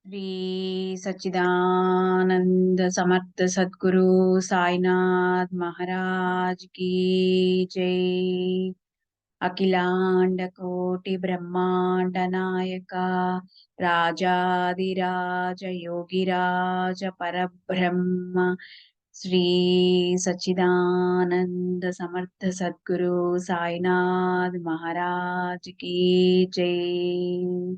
श्री सच्चिदानंद समर्थ सद्गुरु साईनाथ महाराज की जय। अखिलांड कोटि ब्रह्मांड नायका राजाधिराज योगिराज परब्रह्म श्री सच्चिदानंद समर्थ सद्गुरु साईनाथ महाराज की जय।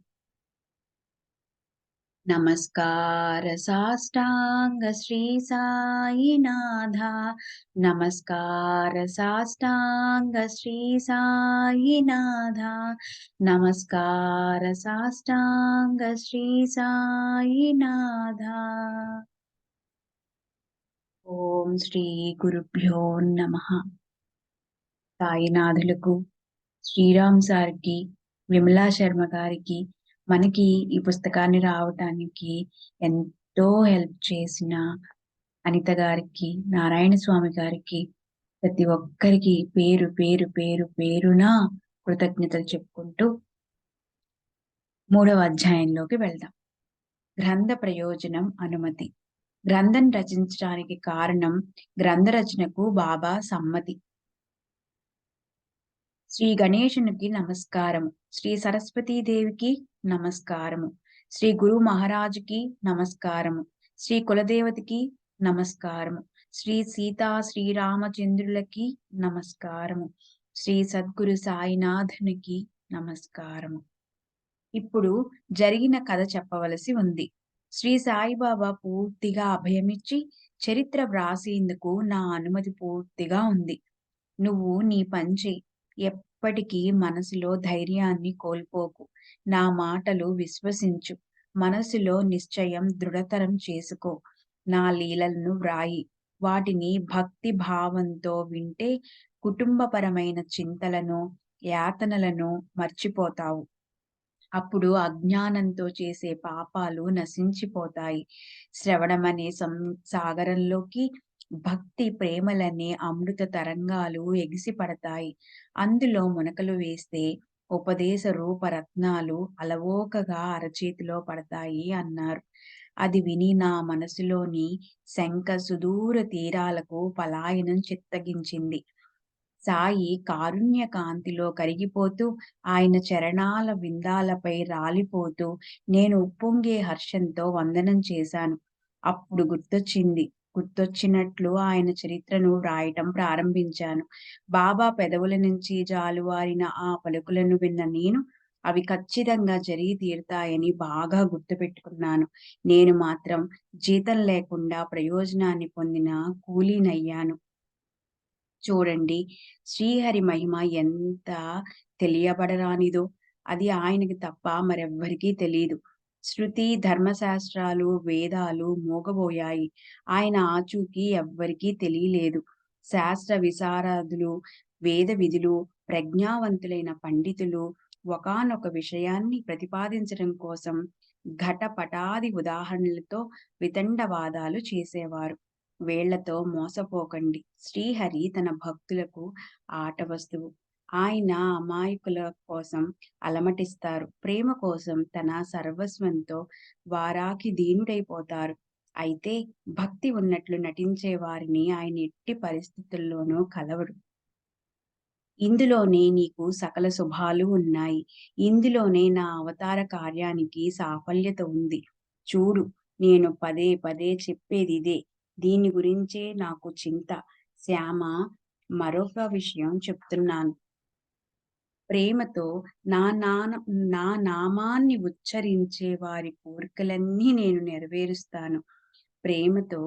नमस्कार साष्टांग श्री साईनाथा। नमस्कार साष्टांग श्री साईनाथा। नमस्कार साष्टांग श्री साईनाथा। ओम श्री गुरुभ्यो नमः। సాయినాథులకు శ్రీరామ్ సార్కి విమలా శర్మ గారికి మనకి ఈ పుస్తకాన్ని రావటానికి ఎంతో హెల్ప్ చేసిన అనిత గారికి నారాయణ స్వామి గారికి ప్రతి ఒక్కరికి పేరు పేరు పేరు పేరున కృతజ్ఞతలు చెప్పుకుంటూ 3వ అధ్యాయంలోకి వెళ్దాం. గ్రంథ ప్రయోజనం అనుమతి. గ్రంథం రచించడానికి కారణం గ్రంథ రచనకు బాబా సమ్మతి. శ్రీ గణేశునికి నమస్కారము. శ్రీ సరస్వతీదేవికి నమస్కారము. శ్రీ గురు మహారాజుకి నమస్కారము. శ్రీ కులదేవతకి నమస్కారము. శ్రీ సీతా శ్రీరామచంద్రులకి నమస్కారము. శ్రీ సద్గురు సాయినాథునికి నమస్కారము. ఇప్పుడు జరిగిన కథ చెప్పవలసి ఉంది. శ్రీ సాయిబాబా పూర్తిగా అభయమిచ్చి చరిత్ర వ్రాసేందుకు నా అనుమతి పూర్తిగా ఉంది. నువ్వు నీ పని చెయ్యి. ఎప్పటికీ మనసులో ధైర్యాన్ని కోల్పోకు. నా మాటలు విశ్వసించు. మనసులో నిశ్చయం దృఢతరం చేసుకో. నా లీలలను వ్రాయి. వాటిని భక్తి భావంతో వింటే కుటుంబపరమైన చింతలను, యాతనలను మర్చిపోతావు. అప్పుడు అజ్ఞానంతో చేసే పాపాలు నశించిపోతాయి. శ్రవణమనే సాగరంలోకి భక్తి ప్రేమలనే అమృత తరంగాలు ఎగిసిపడతాయి. అందులో మునకలు వేస్తే ఉపదేశ రూపరత్నాలు అలవోకగా అరచేతిలో పడతాయి అన్నారు. అది విని నా మనసులోని శంక సుదూర తీరాలకు పలాయనం చిత్తగించింది. సాయి కారుణ్య కాంతిలో కరిగిపోతూ ఆయన చరణాల విందాలపై రాలిపోతూ నేను ఉప్పొంగే హర్షంతో వందనం చేశాను. అప్పుడు గుర్తొచ్చినట్లు ఆయన చరిత్రను వ్రాయటం ప్రారంభించాను. బాబా పెదవుల నుంచి జాలువారిన ఆ పలుకులను విన్న నేను అవి ఖచ్చితంగా జరిగి తీరుతాయని బాగా గుర్తుపెట్టుకున్నాను. నేను మాత్రం జీతం లేకుండా ప్రయోజనాన్ని పొందిన కూలీనయ్యాను. చూడండి, శ్రీహరి మహిమ ఎంత తెలియబడరానిదో. అది ఆయనకి తప్ప మరెవ్వరికీ తెలియదు. శృతి ధర్మశాస్త్రాలు వేదాలు మోగబోయాయి. ఆయన ఆచూకీ ఎవ్వరికీ తెలియలేదు. శాస్త్ర విశారదులు, వేద విధులు, ప్రజ్ఞావంతులైన పండితులు ఒకానొక విషయాన్ని ప్రతిపాదించడం కోసం ఘటపటాది ఉదాహరణలతో వితండవాదాలు చేసేవారు. వేళ్లతో మోసపోకండి. శ్రీహరి తన భక్తులకు ఆట వస్తువు. ఆయన అమాయకుల కోసం అలమటిస్తారు. ప్రేమ కోసం తన సర్వస్వంతో వారాకి దీనుడైపోతారు. అయితే భక్తి ఉన్నట్లు నటించే వారిని ఆయన ఎట్టి పరిస్థితుల్లోనూ కలవడు. ఇందులోనే నీకు సకల శుభాలు ఉన్నాయి. ఇందులోనే నా అవతార కార్యానికి సాఫల్యత ఉంది. చూడు, నేను పదే పదే చెప్పేదిదే. దీని గురించే నాకు చింత. శ్యామ, మరొక విషయం చెప్తున్నాను. ప్రేమతో నా నామాన్ని ఉచ్చరించే వారి కోరికలన్నీ నేను నెరవేరుస్తాను. ప్రేమతో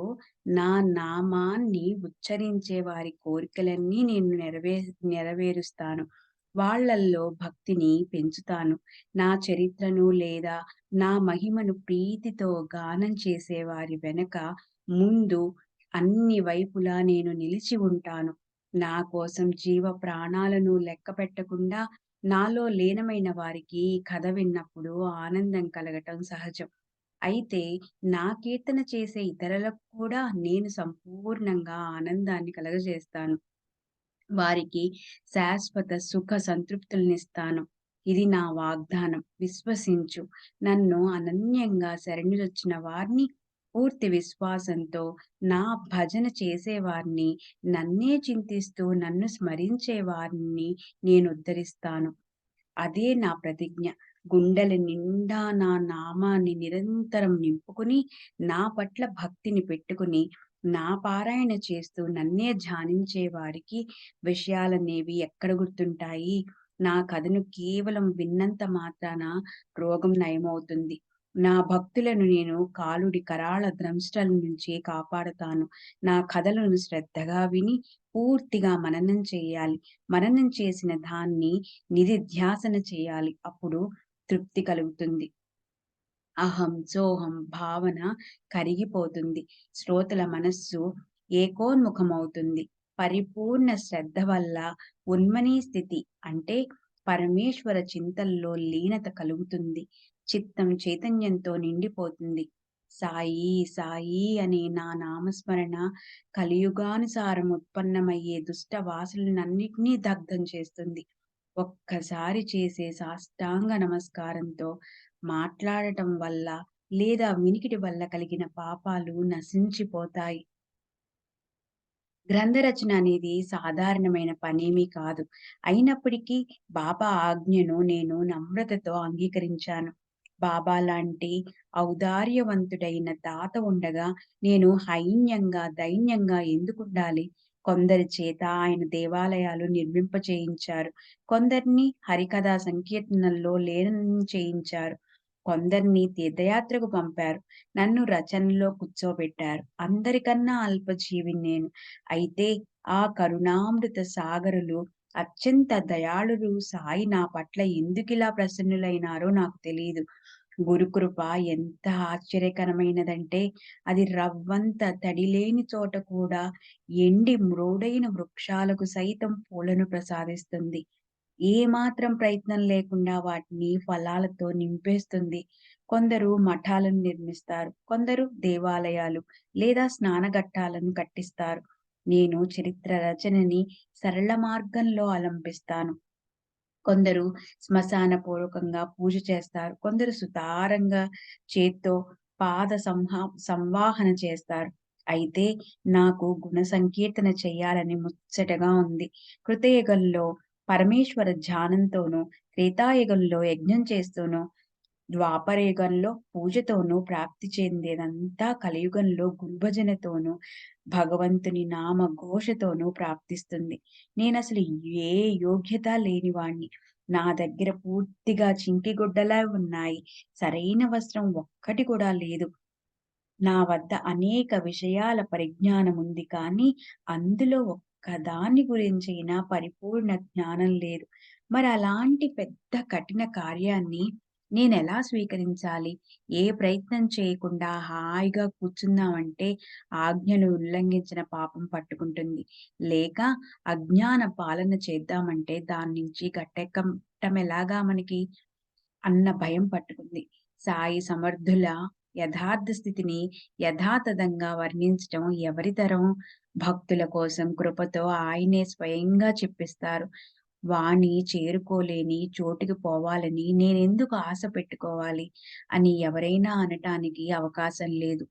నా నామాన్ని ఉచ్చరించే వారి కోరికలన్నీ నేను నెరవేరుస్తాను. వాళ్ళల్లో భక్తిని పెంచుతాను. నా చరిత్రను లేదా నా మహిమను ప్రీతితో గానం చేసే వారి వెనక ముందు అన్ని వైపులా నేను నిలిచి ఉంటాను. నా కోసం జీవ ప్రాణాలను లెక్క పెట్టకుండా నాలో లీనమైన వారికి కథ విన్నప్పుడు ఆనందం కలగటం సహజం. అయితే నా కీర్తన చేసే ఇతరులకు కూడా నేను సంపూర్ణంగా ఆనందాన్ని కలగజేస్తాను. వారికి శాశ్వత సుఖ సంతృప్తులనిస్తాను. ఇది నా వాగ్దానం. విశ్వసించు. నన్ను అనన్యంగా శరణుజొచ్చిన వారిని పూర్తి విశ్వాసంతో నా భజన చేసేవారిని, నన్నే చింతిస్తూ నన్ను స్మరించే వారిని నేనుద్ధరిస్తాను. అదే నా ప్రతిజ్ఞ. గుండెల నిండా నా నామాన్ని నిరంతరం నింపుకొని, నా పట్ల భక్తిని పెట్టుకొని, నా పారాయణ చేస్తూ నన్నే ధ్యానించే వారికి విషయాలనేవి ఎక్కడ గుర్తుంటాయి? నా కథను కేవలం విన్నంత మాత్రాన రోగం నయమవుతుంది. నా భక్తులను నేను కాలుడి కరాళ దంష్ట్రల నుంచి కాపాడతాను. నా కథలను శ్రద్ధగా విని పూర్తిగా మననం చేయాలి. మననం చేసిన దాన్ని నిధిధ్యాసన చేయాలి. అప్పుడు తృప్తి కలుగుతుంది. అహం, సోహం భావన కరిగిపోతుంది. శ్రోతల మనస్సు ఏకోన్ముఖమవుతుంది. పరిపూర్ణ శ్రద్ధ వల్ల ఉన్మనీ స్థితి అంటే పరమేశ్వర చింతనలో లీనత కలుగుతుంది. చిత్తం చైతన్యంతో నిండిపోతుంది. సాయి సాయి అనే నా నామస్మరణ కలియుగానుసారం ఉత్పన్నమయ్యే దుష్ట వాసనలన్నిటినీ దగ్ధం చేస్తుంది. ఒక్కసారి చేసే సాష్టాంగ నమస్కారంతో మాట్లాడటం వల్ల లేదా వినికిడి వల్ల కలిగిన పాపాలు నశించిపోతాయి. గ్రంథ రచన అనేది సాధారణమైన పనేమీ కాదు. అయినప్పటికీ బాబా ఆజ్ఞను నేను నమ్రతతో అంగీకరించాను. బాబా లాంటి ఔదార్యవంతుడైన తాత ఉండగా నేను హైన్యంగా, దైన్యంగా ఎందుకుండాలి? కొందరి చేత ఆయన దేవాలయాలు నిర్మింపచేయించారు. కొందరిని హరికథా సంకీర్తనల్లో లీనం చేయించారు. కొందరిని తీర్థయాత్రకు పంపారు. నన్ను రచనలో కూర్చోబెట్టారు. అందరికన్నా అల్పజీవిని నేను. అయితే ఆ కరుణామృత సాగరులు అత్యంత దయాళులు సాయి నా పట్ల ఎందుకిలా ప్రసన్నులైనారో నాకు తెలీదు. గురుకృప ఎంత ఆశ్చర్యకరమైనదంటే అది రవ్వంత తడి లేని చోట కూడా ఎండి మ్రోడైన వృక్షాలకు సైతం పూలను ప్రసాదిస్తుంది. ఏమాత్రం ప్రయత్నం లేకుండా వాటిని ఫలాలతో నింపేస్తుంది. కొందరు మఠాలను నిర్మిస్తారు. కొందరు దేవాలయాలు లేదా స్నానఘట్టాలను కట్టిస్తారు. నేను చరిత్ర రచనని సరళ మార్గంలో అలంపిస్తాను. కొందరు శ్మశాన పూర్వకంగా పూజ చేస్తారు. కొందరు సుతారంగా చేత్తో సంవాహన చేస్తారు. అయితే నాకు గుణ సంకీర్తన చెయ్యాలని ముచ్చటగా ఉంది. కృతయుగంలో పరమేశ్వర ధ్యానంతోనూ, త్రేతాయుగంలో యజ్ఞం చేస్తూనూ, ద్వాపరయుగంలో పూజతోనూ ప్రాప్తి చెందేదంతా కలియుగంలో గురుభజనతోనూ, భగవంతుని నామ ఘోషతోనూ ప్రాప్తిస్తుంది. నేనసలు ఏ యోగ్యత లేనివాణ్ణి. నా దగ్గర పూర్తిగా చింకిగుడ్డలా ఉన్నాయి. సరైన వస్త్రం ఒక్కటి కూడా లేదు. నా వద్ద అనేక విషయాల పరిజ్ఞానముంది కానీ, అందులో ఒక్కదాని గురించైనా పరిపూర్ణ జ్ఞానం లేదు. మరలాంటి పెద్ద కఠిన కార్యాన్ని నేనెలా స్వీకరించాలి? ఏ ప్రయత్నం చేయకుండా హాయిగా కూర్చుందామంటే ఆజ్ఞలు ఉల్లంఘించిన పాపం పట్టుకుంటుంది. లేక అజ్ఞాన పాలన చేద్దామంటే దాన్నించి గట్టెక్కటమెలాగా మనకి? అన్న భయం పట్టుకుంది. సాయి సమర్థుల యథార్థ స్థితిని యథాతథంగా వర్ణించటం ఎవరి తరం? భక్తుల కోసం కృపతో ఆయనే స్వయంగా చెప్పిస్తారు. వాణి చేరుకోలేని చోటికి పోవాలని నేనెందుకు ఆశ పెట్టుకోవాలి అని ఎవరైనా అనటానికి అవకాశం లేదు.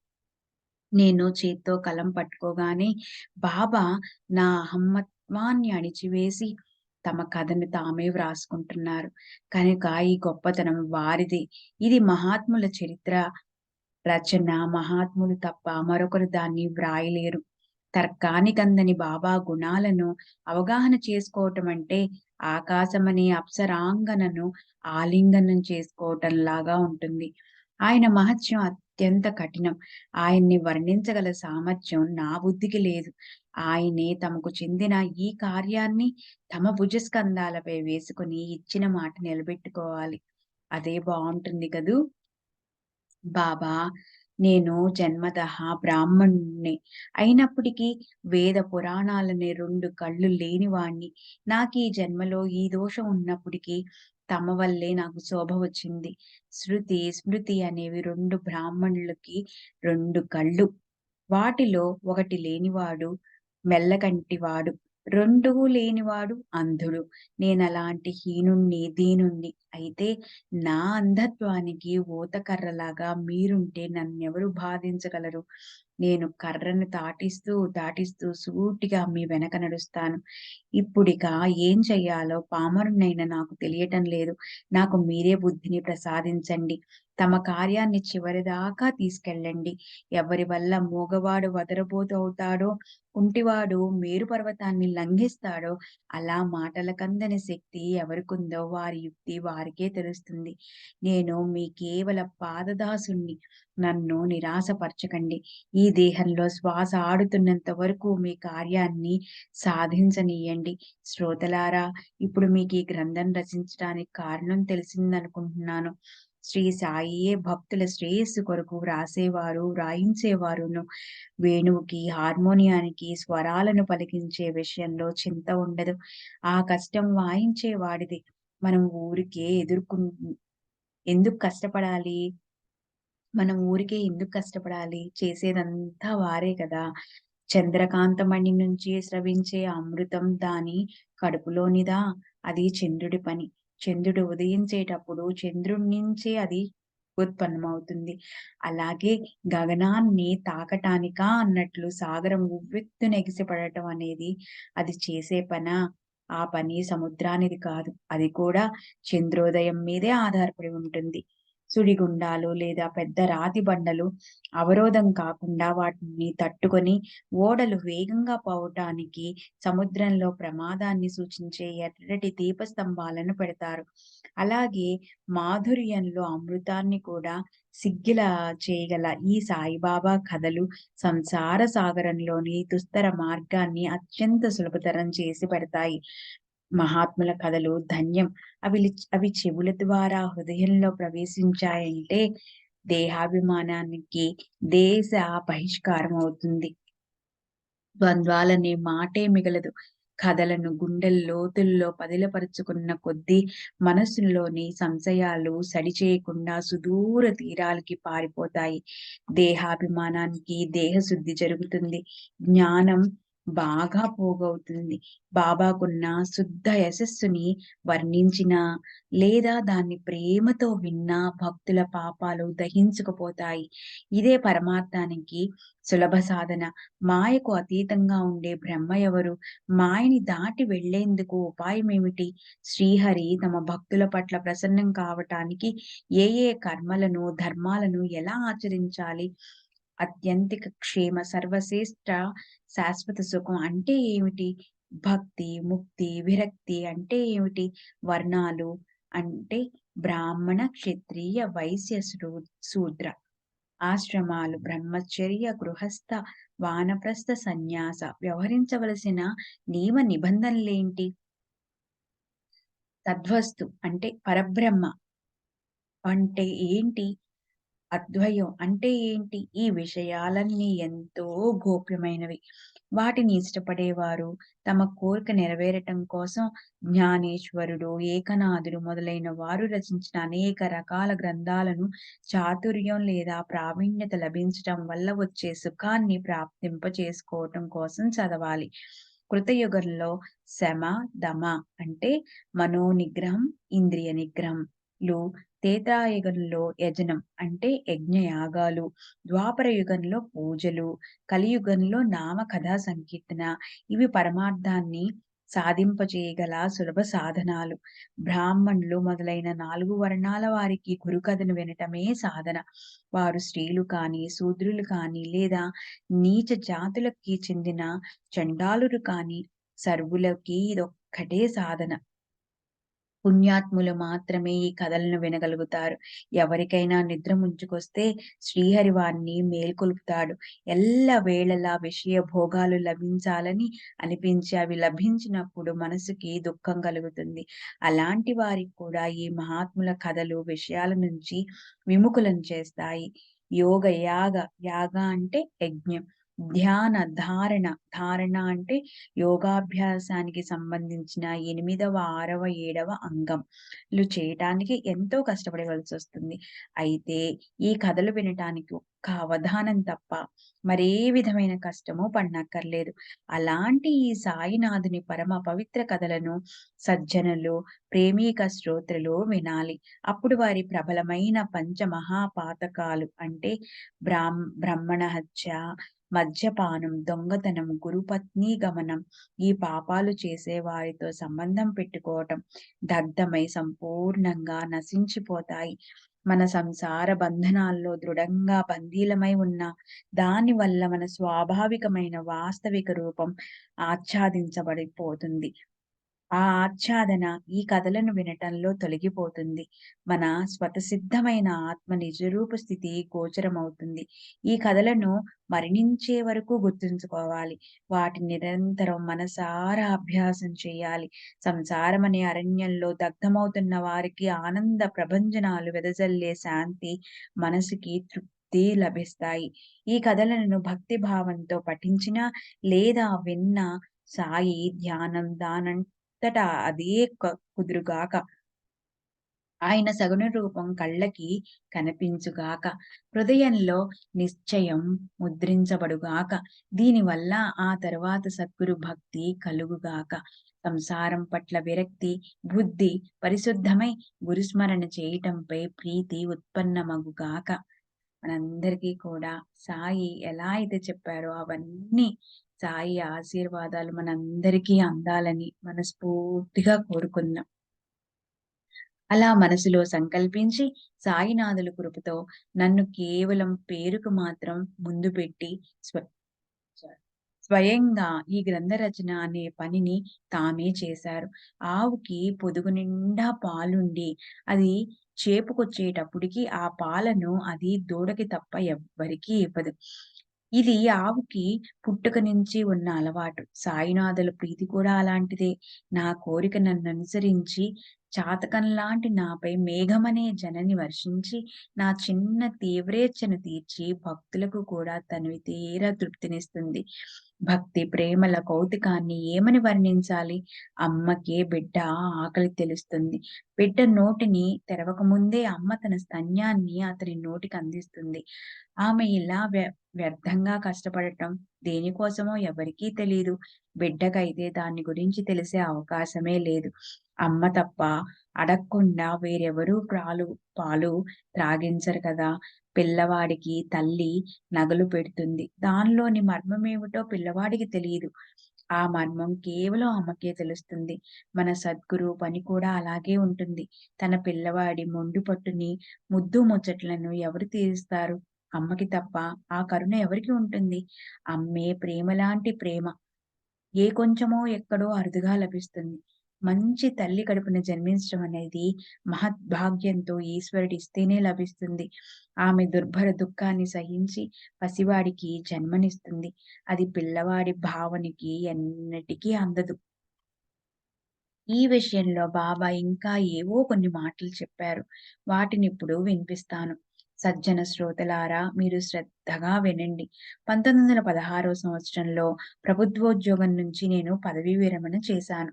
నేను చేత్తో కలం పట్టుకోగానే బాబా నా అహమ్మత్వాన్ని అణిచివేసి తమ కథను తామే వ్రాసుకుంటున్నారు. కనుక ఈ గొప్పతనం వారిదే. ఇది మహాత్ముల చరిత్ర రచన. మహాత్ములు తప్ప మరొకరు దాన్ని వ్రాయలేరు. తర్కానికందని బాబా గుణాలను అవగాహన చేసుకోవటం అంటే ఆకాశమనే అప్సరాంగనను ఆలింగనం చేసుకోవటంలాగా ఉంటుంది. ఆయన మహత్యం అత్యంత కఠినం. ఆయన్ని వర్ణించగల సామర్థ్యం నా బుద్ధికి లేదు. ఆయనే తమకు చెందిన ఈ కార్యాన్ని తమ భుజస్కంధాలపై వేసుకుని ఇచ్చిన మాట నిలబెట్టుకోవాలి. అదే బావుంటుంది కదూ! బాబా, నేను జన్మతః బ్రాహ్మణుణ్ణి. అయినప్పటికీ వేద పురాణాలనే 2 కళ్ళు లేనివాణ్ణి. నాకీ జన్మలో ఈ దోషం ఉన్నప్పటికీ తమ వల్లే నాకు శోభ వచ్చింది. శృతి, స్మృతి అనేవి 2 బ్రాహ్మణులకి 2 కళ్ళు. వాటిలో ఒకటి లేనివాడు మెల్లకంటివాడు. రెండూ లేనివాడు అంధుడు. నేనలాంటి హీనుణ్ణి, దీనుణ్ణి. అయితే నా అంధత్వానికి ఊతకర్రలాగా మీరుంటే నన్నెవరు బాధించగలరు? నేను కర్రను దాటిస్తూ, దాటిస్తూ సూటిగా మీ వెనక నడుస్తాను. ఇప్పుడిక ఏం చెయ్యాలో పామరుడినైన నాకు తెలియటం లేదు. నాకు మీరే బుద్ధిని ప్రసాదించండి. తమ కార్యాన్ని చివరిదాకా తీసుకెళ్ళండి. ఎవరి వల్ల మూగవాడు వదరబోతు అవుతాడో, కుంటివాడు మేరు పర్వతాన్ని లంఘిస్తాడో, అలా మాటలకందని శక్తి ఎవరికుందో వారి యుక్తి వారికే తెలుస్తుంది. నేను మీ కేవల పాదదాసుణ్ణి. నన్ను నిరాశపరచకండి. ఈ దేహంలో శ్వాస ఆడుతున్నంత వరకు మీ కార్యాన్ని సాధించనీయండి. శ్రోతలారా, ఇప్పుడు మీకీ గ్రంథం రచించడానికి కారణం తెలిసిందనుకుంటున్నాను. శ్రీ సాయియే భక్తుల శ్రేయస్సు కొరకు వ్రాసేవారు, వ్రాయించేవారును. వేణువుకి, హార్మోనియానికి స్వరాలను పలికించే విషయంలో చింత ఉండదు. ఆ కష్టం వాయించేవాడిది. మనం ఊరికే ఎందుకు కష్టపడాలి? మనం ఊరికే ఎందుకు కష్టపడాలి? చేసేదంతా వారే కదా! చంద్రకాంతమణి నుంచి స్రవించే అమృతం దాని కడుపులోనిదా? అది చంద్రుడి పని. చంద్రుడు ఉదయించేటప్పుడు చంద్రుడి నుంచే అది ఉత్పన్నమవుతుంది. అలాగే గగనాన్ని తాకటానికా అన్నట్లు సాగరం ఉవ్వెత్తున ఎగిసిపడటం అనేది అది చేసే పనా? ఆ పని సముద్రానిది కాదు. అది కూడా చంద్రోదయం మీదే ఆధారపడి ఉంటుంది. సుడిగుండాలు లేదా పెద్ద రాతి బండలు అవరోధం కాకుండా వాటిని తట్టుకొని ఓడలు వేగంగా పోవటానికి సముద్రంలో ప్రమాదాన్ని సూచించే ఎర్రటి దీపస్తంభాలను పెడతారు. అలాగే మాధుర్యంలో అమృతాన్ని కూడా సిగ్గిలా చేయగల ఈ సాయిబాబా కథలు సంసార సాగరంలోని దుస్తర మార్గాన్ని అత్యంత సులభతరం చేసి పెడతాయి. మహాత్ముల కథలు ధన్యం. అవి చెవుల ద్వారా హృదయంలో ప్రవేశించాయంటే దేహాభిమానానికి దేశ బహిష్కారం అవుతుంది. ద్వంద్వాలనే మాటే మిగలదు. కథలను గుండెల లోతుల్లో పదిలపరుచుకున్న కొద్దీ మనస్సులోని సంశయాలు సడిచేయకుండా సుదూర తీరాలకి పారిపోతాయి. దేహాభిమానానికి దేహశుద్ధి జరుగుతుంది. జ్ఞానం బాగా పోగవుతుంది. బాబాకున్న శుద్ధ యశస్సుని వర్ణించినా, లేదా దాన్ని ప్రేమతో విన్నా భక్తుల పాపాలు దహించుకుపోతాయి. ఇదే పరమార్థానికి సులభ సాధన. మాయకు అతీతంగా ఉండే బ్రహ్మ ఎవరు? మాయని దాటి వెళ్లేందుకు ఉపాయమేమిటి? శ్రీహరి తమ భక్తుల పట్ల ప్రసన్నం కావటానికి ఏ కర్మలను, ధర్మాలను ఎలా ఆచరించాలి? అత్యంతిక క్షేమ, సర్వశ్రేష్ఠ శాశ్వత సుఖం అంటే ఏమిటి? భక్తి, ముక్తి, విరక్తి అంటే ఏమిటి? వర్ణాలు అంటే బ్రాహ్మణ, క్షత్రియ, వైశ్య, శూద్ర. ఆశ్రమాలు, బ్రహ్మచర్య, గృహస్థ, వానప్రస్థ, సన్యాస. వ్యవహరించవలసిన నియమ నిబంధనలేంటి? తద్వస్తు అంటే పరబ్రహ్మ అంటే ఏంటి? అద్వయం అంటే ఏంటి? ఈ విషయాలన్నీ ఎంతో గోప్యమైనవి. వాటిని ఇష్టపడేవారు తమ కోరిక నెరవేరటం కోసం జ్ఞానేశ్వరుడు, ఏకనాథుడు మొదలైన వారు రచించిన అనేక రకాల గ్రంథాలను చాతుర్యం లేదా ప్రావీణ్యత లభించటం వల్ల వచ్చే సుఖాన్ని ప్రాప్తింప చేసుకోవటం కోసం చదవాలి. కృతయుగంలో శమ, దమ అంటే మనోనిగ్రహం, ఇంద్రియ నిగ్రహంలు. త్రేతాయుగంలో యజనం అంటే యజ్ఞయాగాలు, ద్వాపర యుగంలో పూజలు, కలియుగంలో నామ కథా సంకీర్తన. ఇవి పరమార్థాన్ని సాధింపచేయగల సులభ సాధనాలు. బ్రాహ్మణులు మొదలైన 4 వర్ణాల వారికి గురుకథను వినటమే సాధన. వారు స్త్రీలు కానీ, శూద్రులు కానీ, లేదా నీచ జాతులకి చెందిన చండాలురు కానీ, సర్వులకి ఇదొక్కటే సాధన. పుణ్యాత్ములు మాత్రమే ఈ కథలను వినగలుగుతారు. ఎవరికైనా నిద్ర ముంచుకొస్తే శ్రీహరి వారిని మేల్కొల్పుతాడు. ఎల్లవేళలా విషయ భోగాలు లభించాలని అనిపించి అవి లభించినప్పుడు మనసుకి దుఃఖం కలుగుతుంది. అలాంటి వారికి కూడా ఈ మహాత్ముల కథలు విషయాల నుంచి విముఖులను చేస్తాయి. యోగ యాగ, యాగ అంటే యజ్ఞం. ధ్యాన, ధారణ. ధారణ అంటే యోగాభ్యాసానికి సంబంధించిన 8వ, 6వ, 7వ అంగంలు చేయటానికి ఎంతో కష్టపడవలసొస్తుంది. అయితే ఈ కథలు వినటానికి ఒక్క అవధానం తప్ప మరే విధమైన కష్టము పడనక్కర్లేదు. అలాంటి ఈ సాయినాథుని పరమ పవిత్ర కథలను సజ్జనులు, ప్రేమిక శ్రోతలు వినాలి. అప్పుడు వారి ప్రబలమైన పంచమహాపాతకాలు అంటే బ్రాహ్మణ హత్య, మద్యపానం, దొంగతనం, గురుపత్నీ గమనం, ఈ పాపాలు చేసే వారితో సంబంధం పెట్టుకోవటం దగ్ధమై సంపూర్ణంగా నశించిపోతాయి. మన సంసార బంధనాల్లో దృఢంగా బందీలమై ఉన్న దానివల్ల మన స్వాభావికమైన వాస్తవిక రూపం ఆచ్ఛాదించబడిపోతుంది. ఆ ఆచ్ఛాదన ఈ కథలను వినటంలో తొలగిపోతుంది. మన స్వతసిద్ధమైన ఆత్మ నిజరూప స్థితి గోచరమవుతుంది. ఈ కథలను మరణించే వరకు గుర్తుంచుకోవాలి. వాటిని నిరంతరం మనసారా అభ్యాసం చేయాలి. సంసారమనే అరణ్యంలో దగ్ధమవుతున్న వారికి ఆనంద ప్రభంజనాలు వెదజల్లే శాంతి, మనసుకి తృప్తి లభిస్తాయి. ఈ కథలను భక్తి భావంతో పఠించినా లేదా విన్నా సాయి ధ్యానం దానంతటా అదే కుదురుగాక. ఆయన సగుణ రూపం కళ్ళకి కనిపించుగాక. హృదయంలో నిశ్చయం ముద్రించబడుగాక. దీనివల్ల ఆ తరువాత సద్గురు భక్తి కలుగుగాక. సంసారం పట్ల విరక్తి, బుద్ధి పరిశుద్ధమై గురుస్మరణ చేయటంపై ప్రీతి ఉత్పన్నమగుగాక. మనందరికీ కూడా సాయి ఎలా అయితే చెప్పారో అవన్నీ సాయి ఆశీర్వాదాలు మనందరికీ అందాలని మనస్ఫూర్తిగా కోరుకుందాం. అలా మనసులో సంకల్పించి సాయినాథుల కృపతో నన్ను కేవలం పేరుకు మాత్రం ముందు పెట్టి స్వ స్వయంగా ఈ గ్రంథ రచన అనే పనిని తామే చేశారు. ఆవుకి పొదుగు నిండా పాలుండి అది చేపుకొచ్చేటప్పటికి ఆ పాలను అది దూడకి తప్ప ఎవ్వరికీ ఇవ్వదు. ఇది ఆవుకి పుట్టుక నుంచి ఉన్న అలవాటు. సాయినాథుల ప్రీతి కూడా అలాంటిదే. నా కోరిక నన్ననుసరించి చాతకంలాంటి నాపై మేఘమనే జనని వర్షించి, నా చిన్న తీవ్రేచ్ఛను తీర్చి భక్తులకు కూడా తనివితీరా తృప్తినిస్తుంది. భక్తి ప్రేమల కౌతుకాన్ని ఏమని వర్ణించాలి? అమ్మకే బిడ్డ ఆకలి తెలుస్తుంది. బిడ్డ నోటిని తెరవకముందే అమ్మ తన స్తన్యాన్ని అతని నోటికి అందిస్తుంది. ఆమె ఇలా వ్యర్థంగా కష్టపడటం దేనికోసమో ఎవరికీ తెలీదు. బిడ్డకైతే దాన్ని గురించి తెలిసే అవకాశమే లేదు. అమ్మ తప్ప అడక్కుండా వేరెవరూ పాలు త్రాగించరు కదా! పిల్లవాడికి తల్లి నగలు పెడుతుంది. దానిలోని మర్మమేమిటో పిల్లవాడికి తెలీదు. ఆ మర్మం కేవలం అమ్మకే తెలుస్తుంది. మన సద్గురు పని కూడా అలాగే ఉంటుంది. తన పిల్లవాడి మొండి పట్టుని, ముద్దు ముచ్చట్లను ఎవరు తీరుస్తారు? అమ్మకి తప్ప ఆ కరుణ ఎవరికి ఉంటుంది? అమ్మే ప్రేమలాంటి ప్రేమ. ఏ కొంచెమో ఎక్కడో అరుదుగా లభిస్తుంది. మంచి తల్లి కడుపున జన్మించడం అనేది మహద్భాగ్యంతో ఈశ్వరుడిస్తేనే లభిస్తుంది. ఆమె దుర్భర దుఃఖాన్ని సహించి పసివాడికి జన్మనిస్తుంది. అది పిల్లవాడి భావనకి ఎన్నటికీ అందదు. ఈ విషయంలో బాబా ఇంకా ఏవో కొన్ని మాటలు చెప్పారు. వాటినిప్పుడు వినిపిస్తాను. సజ్జన శ్రోతలారా మీరు శ్రద్ధగా వినండి. 1916వ సంవత్సరంలో ప్రభుత్వోద్యోగం నుంచి నేను పదవీ విరమణ చేశాను.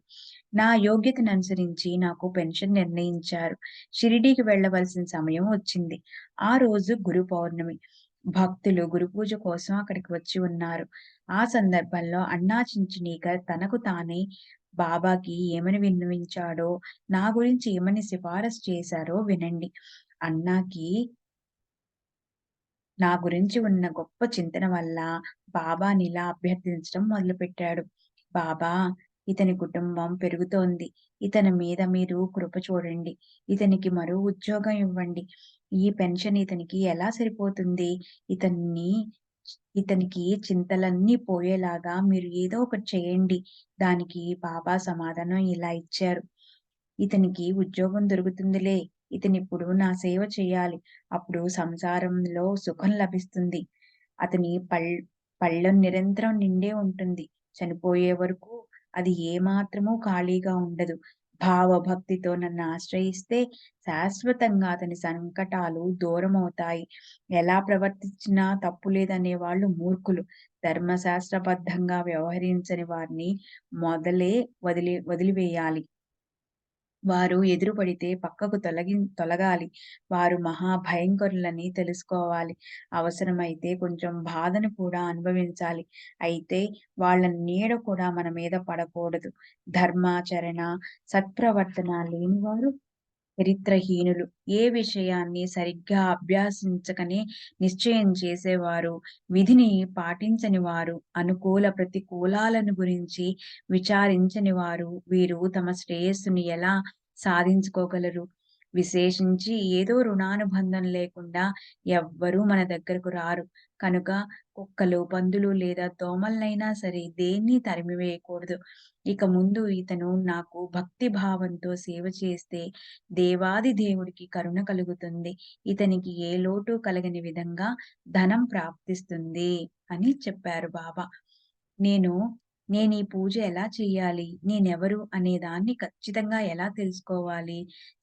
నా యోగ్యతననుసరించి నాకు పెన్షన్ నిర్ణయించారు. షిరిడీకి వెళ్ళవలసిన సమయం వచ్చింది. ఆ రోజు గురు పౌర్ణమి. భక్తులు గురుపూజ కోసం అక్కడికి వచ్చి ఉన్నారు. ఆ సందర్భంలో అన్నా చించినీకర్ తనకు తానే బాబాకి ఏమని విన్నవించాడో, నా గురించి ఏమని సిఫారసు చేశారో వినండి. అన్నాకి నా గురించి ఉన్న గొప్ప చింతన వల్ల బాబానిలా అభ్యర్థించడం మొదలుపెట్టాడు. బాబా, ఇతని కుటుంబం పెరుగుతోంది. ఇతని మీద మీరు కృప చూడండి. ఇతనికి మరో ఉద్యోగం ఇవ్వండి. ఈ పెన్షన్ ఇతనికి ఎలా సరిపోతుంది? ఇతన్ని ఇతనికి చింతలన్నీ పోయేలాగా మీరు ఏదో ఒకటి చేయండి. దానికి బాబా సమాధానం ఇలా ఇచ్చారు. ఇతనికి ఉద్యోగం దొరుకుతుందిలే. ఇతనిప్పుడు నా సేవ చేయాలి. అప్పుడు సంసారంలో సుఖం లభిస్తుంది. అతని పళ్ళెం నిరంతరం నిండే ఉంటుంది. చనిపోయే వరకు అది ఏమాత్రమూ ఖాళీగా ఉండదు. భావభక్తితో నన్ను ఆశ్రయిస్తే శాశ్వతంగా అతని సంకటాలు దూరమవుతాయి. ఎలా ప్రవర్తించినా తప్పు లేదనే వాళ్ళు మూర్ఖులు. ధర్మశాస్త్రబద్ధంగా వ్యవహరించని వారిని మొదలే వదిలివేయాలి. వారు ఎదురుపడితే పక్కకు తొలగాలి. వారు మహా భయంకరులని తెలుసుకోవాలి. అవసరమైతే కొంచెం బాధను కూడా అనుభవించాలి. అయితే వాళ్ళ నీడ కూడా మన మీద పడకూడదు. ధర్మాచరణ, సత్ప్రవర్తన లేనివారు చరిత్రహీనులు. ఏ విషయాన్ని సరిగ్గా అభ్యాసించకనే నిశ్చయం చేసేవారు, విధిని పాటించని వారు, అనుకూల ప్రతికూలాలను గురించి విచారించని వారు, వీరు తమ శ్రేయస్సుని ఎలా సాధించుకోగలరు? విశేషించి ఏదో రుణానుబంధం లేకుండా ఎవ్వరూ మన దగ్గరకు రారు. కనుక కుక్కలు, పందులు లేదా దోమలనైనా సరే దేన్నీ తరిమివేయకూడదు. ఇక ముందు ఇతను నాకు భక్తి భావంతో సేవ చేస్తే దేవాది దేవుడికి కరుణ కలుగుతుంది. ఇతనికి ఏ లోటు కలగని విధంగా ధనం ప్రాప్తిస్తుంది అని చెప్పారు బాబా. నేను నేనీ పూజ ఎలా చెయ్యాలి? నేనెవరు అనే దాన్ని ఖచ్చితంగా ఎలా తెలుసుకోవాలి?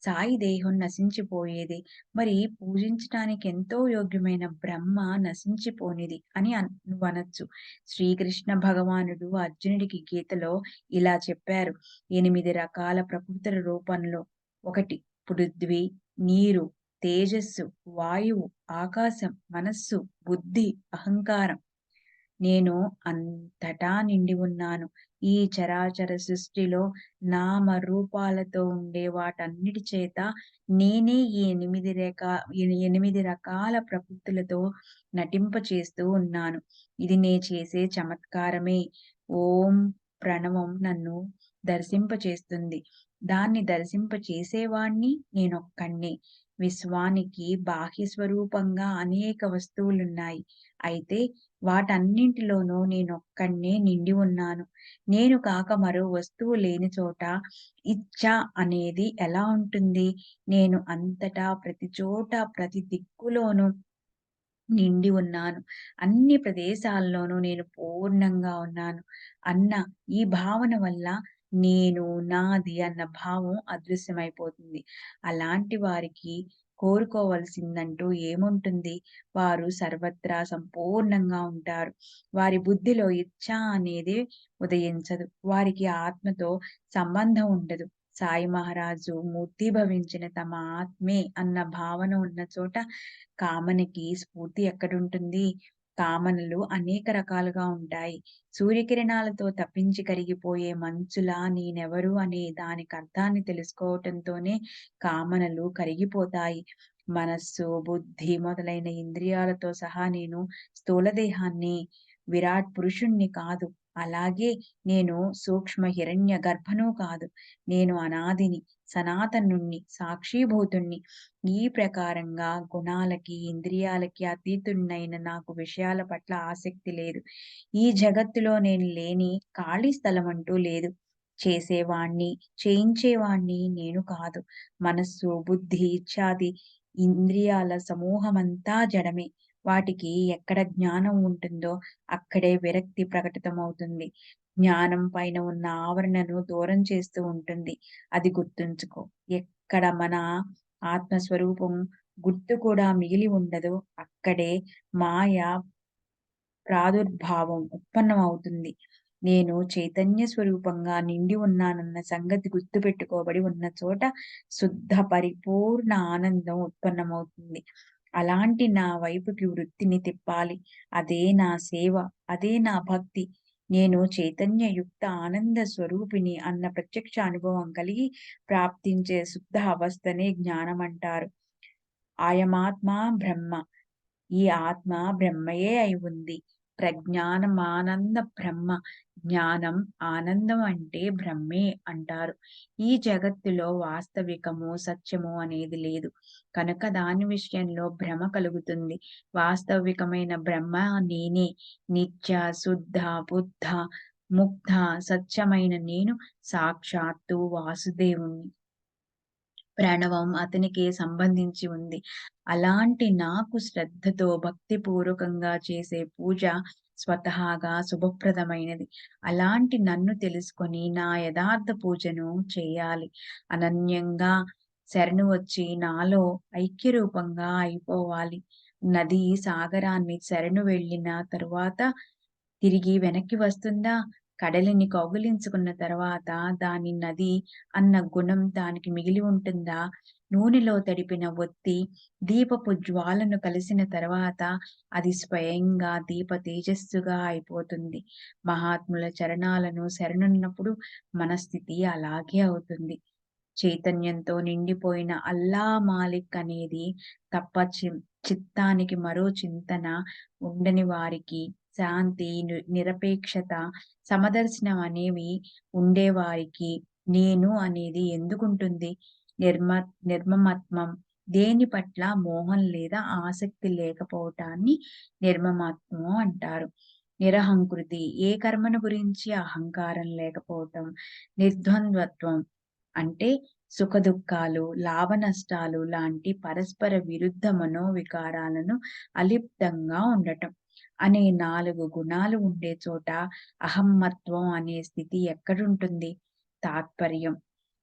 సాయి దేహం నశించిపోయేదే. మరి పూజించటానికి ఎంతో యోగ్యమైన బ్రహ్మ నశించిపోనిది అని నువ్వనొచ్చు. శ్రీకృష్ణ భగవానుడు అర్జునుడికి గీతలో ఇలా చెప్పారు. 8 రకాల ప్రకృతుల రూపంలో. 1 పృథ్వీ, నీరు, తేజస్సు, వాయువు, ఆకాశం, మనస్సు, బుద్ధి, అహంకారం. నేను అంతటా నిండి ఉన్నాను. ఈ చరాచర సృష్టిలో నామరూపాలతో ఉండే వాటన్నిటి చేత నేనే ఈ 8 రకాల ప్రకృతులతో నటింపచేస్తూ ఉన్నాను. ఇది నే చేసే చమత్కారమే. ఓం ప్రణవం నన్ను దర్శింపచేస్తుంది. దాన్ని దర్శింపచేసేవాణ్ణి నేనొక్కడినే. విశ్వానికి బాహ్య స్వరూపంగా అనేక వస్తువులున్నాయి. అయితే వాటన్నింటిలోనూ నేనొక్కడినే నిండి ఉన్నాను. నేను కాక మరో వస్తువు లేని చోట ఇచ్ఛ అనేది ఎలా ఉంటుంది? నేను అంతటా, ప్రతి చోట, ప్రతి దిక్కులోనూ నిండి ఉన్నాను. అన్ని ప్రదేశాల్లోనూ నేను పూర్ణంగా ఉన్నాను అన్న ఈ భావన వల్ల నేను, నాది అన్న భావం అదృశ్యమైపోతుంది. అలాంటి వారికి కోరుకోవాల్సిందంటూ ఏముంటుంది? వారు సర్వత్రా సంపూర్ణంగా ఉంటారు. వారి బుద్ధిలో ఇచ్ఛ అనేది ఉదయించదు. వారికి ఆత్మతో సంబంధం ఉండదు. సాయి మహారాజు మూర్తీభవించిన తమ ఆత్మే అన్న భావన ఉన్న చోట కామనకి స్ఫూర్తి ఎక్కడుంటుంది? కామనలు అనేక రకాలుగా ఉంటాయి. సూర్యకిరణాలతో తప్పించి కరిగిపోయే మంచులా నేనెవరు అనే దానికర్థాన్ని తెలుసుకోవటంతోనే కామనలు కరిగిపోతాయి. మనస్సు, బుద్ధి మొదలైన ఇంద్రియాలతో సహా నేను స్థూల దేహాన్ని, విరాట్ పురుషుణ్ణి కాదు. అలాగే నేను సూక్ష్మ హిరణ్య గర్భను కాదు. నేను అనాదిని, సనాతనుణ్ణి, సాక్షీభూతుణ్ణి. ఈ ప్రకారంగా గుణాలకి, ఇంద్రియాలకి అతీతుడినైన నాకు విషయాల పట్ల ఆసక్తి లేదు. ఈ జగత్తులో నేను లేని ఖాళీ స్థలమంటూ లేదు. చేసేవాణ్ణి, చేయించేవాణ్ణి నేను కాదు. మనస్సు, బుద్ధి, ఇచ్ఛాది ఇంద్రియాల సమూహమంతా జడమే. వాటికి ఎక్కడ జ్ఞానం ఉంటుందో అక్కడే విరక్తి ప్రకటితమవుతుంది. జ్ఞానం పైన ఉన్న ఆవరణను దూరం చేస్తూ ఉంటుంది. అది గుర్తుంచుకో. ఎక్కడ మన ఆత్మస్వరూపం గుర్తు కూడా మిగిలి ఉండదో అక్కడే మాయ ప్రాదుర్భావం ఉత్పన్నమవుతుంది. నేను చైతన్య స్వరూపంగా నిండి ఉన్నానన్న సంగతి గుర్తుపెట్టుకోబడి ఉన్న చోట శుద్ధ పరిపూర్ణ ఆనందం ఉత్పన్నమవుతుంది. అలాంటి నా వైపుకి వృత్తిని తిప్పాలి. అదే నా సేవ. అదే నా భక్తి. నేను చైతన్యయుక్త ఆనంద స్వరూపిణి అన్న ప్రత్యక్ష అనుభవం కలిగి ప్రాప్తించే శుద్ధ అవస్థనే జ్ఞానమంటారు. ఆయమాత్మ బ్రహ్మ. ఈ ఆత్మ బ్రహ్మయే అయి ఉంది. ప్రజ్ఞానమానంద బ్రహ్మ. జ్ఞానం, ఆనందం అంటే బ్రహ్మే అంటారు. ఈ జగత్తులో వాస్తవికము, సత్యము అనేది లేదు. కనుక దాని విషయంలో భ్రమ కలుగుతుంది. వాస్తవికమైన బ్రహ్మ నేనే. నిత్య, శుద్ధ, బుద్ధ, ముగ్ధ, సత్యమైన నేను సాక్షాత్తు వాసుదేవుణ్ణి. ప్రణవం అతనికే సంబంధించి ఉంది. అలాంటి నాకు శ్రద్ధతో భక్తిపూర్వకంగా చేసే పూజ స్వతహాగా శుభప్రదమైనది. అలాంటి నన్ను తెలుసుకొని నా యథార్థ పూజను చేయాలి. అనన్యంగా శరణు వచ్చి నాలో ఐక్యరూపంగా అయిపోవాలి. నది సాగరాన్ని శరణు వెళ్ళిన తరువాత తిరిగి వెనక్కి వస్తుందా? కడలిని కౌగిలించుకున్న తర్వాత దాని నది అన్న గుణం దానికి మిగిలి ఉంటుందా? నూనెలో తడిపిన ఒత్తి దీపపు జ్వాలను కలిసిన తర్వాత అది స్వయంగా దీప తేజస్సుగా అయిపోతుంది. మహాత్ముల చరణాలను శరణన్నప్పుడు మన స్థితి అలాగే అవుతుంది. చైతన్యంతో నిండిపోయిన అల్లా మాలిక్ అనేది తప్ప చిత్తానికి మరో చింతన ఉండని వారికి, శాంతి, నిరపేక్షత, సమదర్శనం అనేవి ఉండేవారికి నేను అనేది ఎందుకుంటుంది? నిర్మ నిర్మమత్వం, దేని పట్ల మోహం లేదా ఆసక్తి లేకపోవటాన్ని నిర్మమత్వం అంటారు. నిరహంకృతి, ఏ కర్మను గురించి అహంకారం లేకపోవటం. నిర్ద్వంద్వత్వం అంటే సుఖదుఖాలు, లాభనష్టాలు లాంటి పరస్పర విరుద్ధ మనోవికారాలను అలిప్తంగా ఉండటం. అనే 4 గుణాలు ఉండే చోట అహమ్మత్వం అనే స్థితి ఎక్కడుంటుంది? తాత్పర్యం: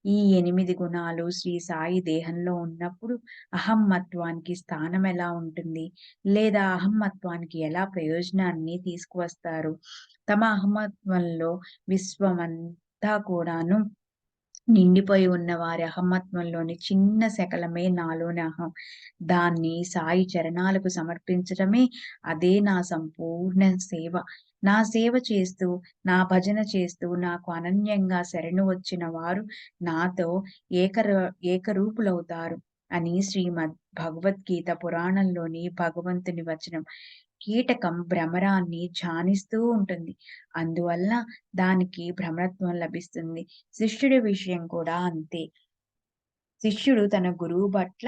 ఈ 8 గుణాలు శ్రీ సాయి దేహంలో ఉన్నప్పుడు అహమ్మత్వానికి స్థానం ఎలా ఉంటుంది? లేదా అహమ్మత్వానికి ఎలా ప్రయోజనాన్ని తీసుకువస్తారు? తమ అహమ్మత్వంలో విశ్వమంతా కూడాను నిండిపోయి ఉన్న వారి అహమ్మత్వంలోని చిన్న శకలమే నాలోని అహం. దాన్ని సాయి చరణాలకు సమర్పించడమే అదే నా సంపూర్ణ సేవ. నా సేవ చేస్తూ, నా భజన చేస్తూ నాకు అనన్యంగా శరణు వచ్చిన వారు నాతో ఏకర ఏకరూపులవుతారు అని శ్రీమద్ భగవద్గీత పురాణంలోని భగవంతుని వచనం. కీటకం భ్రమరాన్ని ధ్యానిస్తూ ఉంటుంది. అందువల్ల దానికి భ్రమరత్వం లభిస్తుంది. శిష్యుడి విషయం కూడా అంతే. శిష్యుడు తన గురువు పట్ల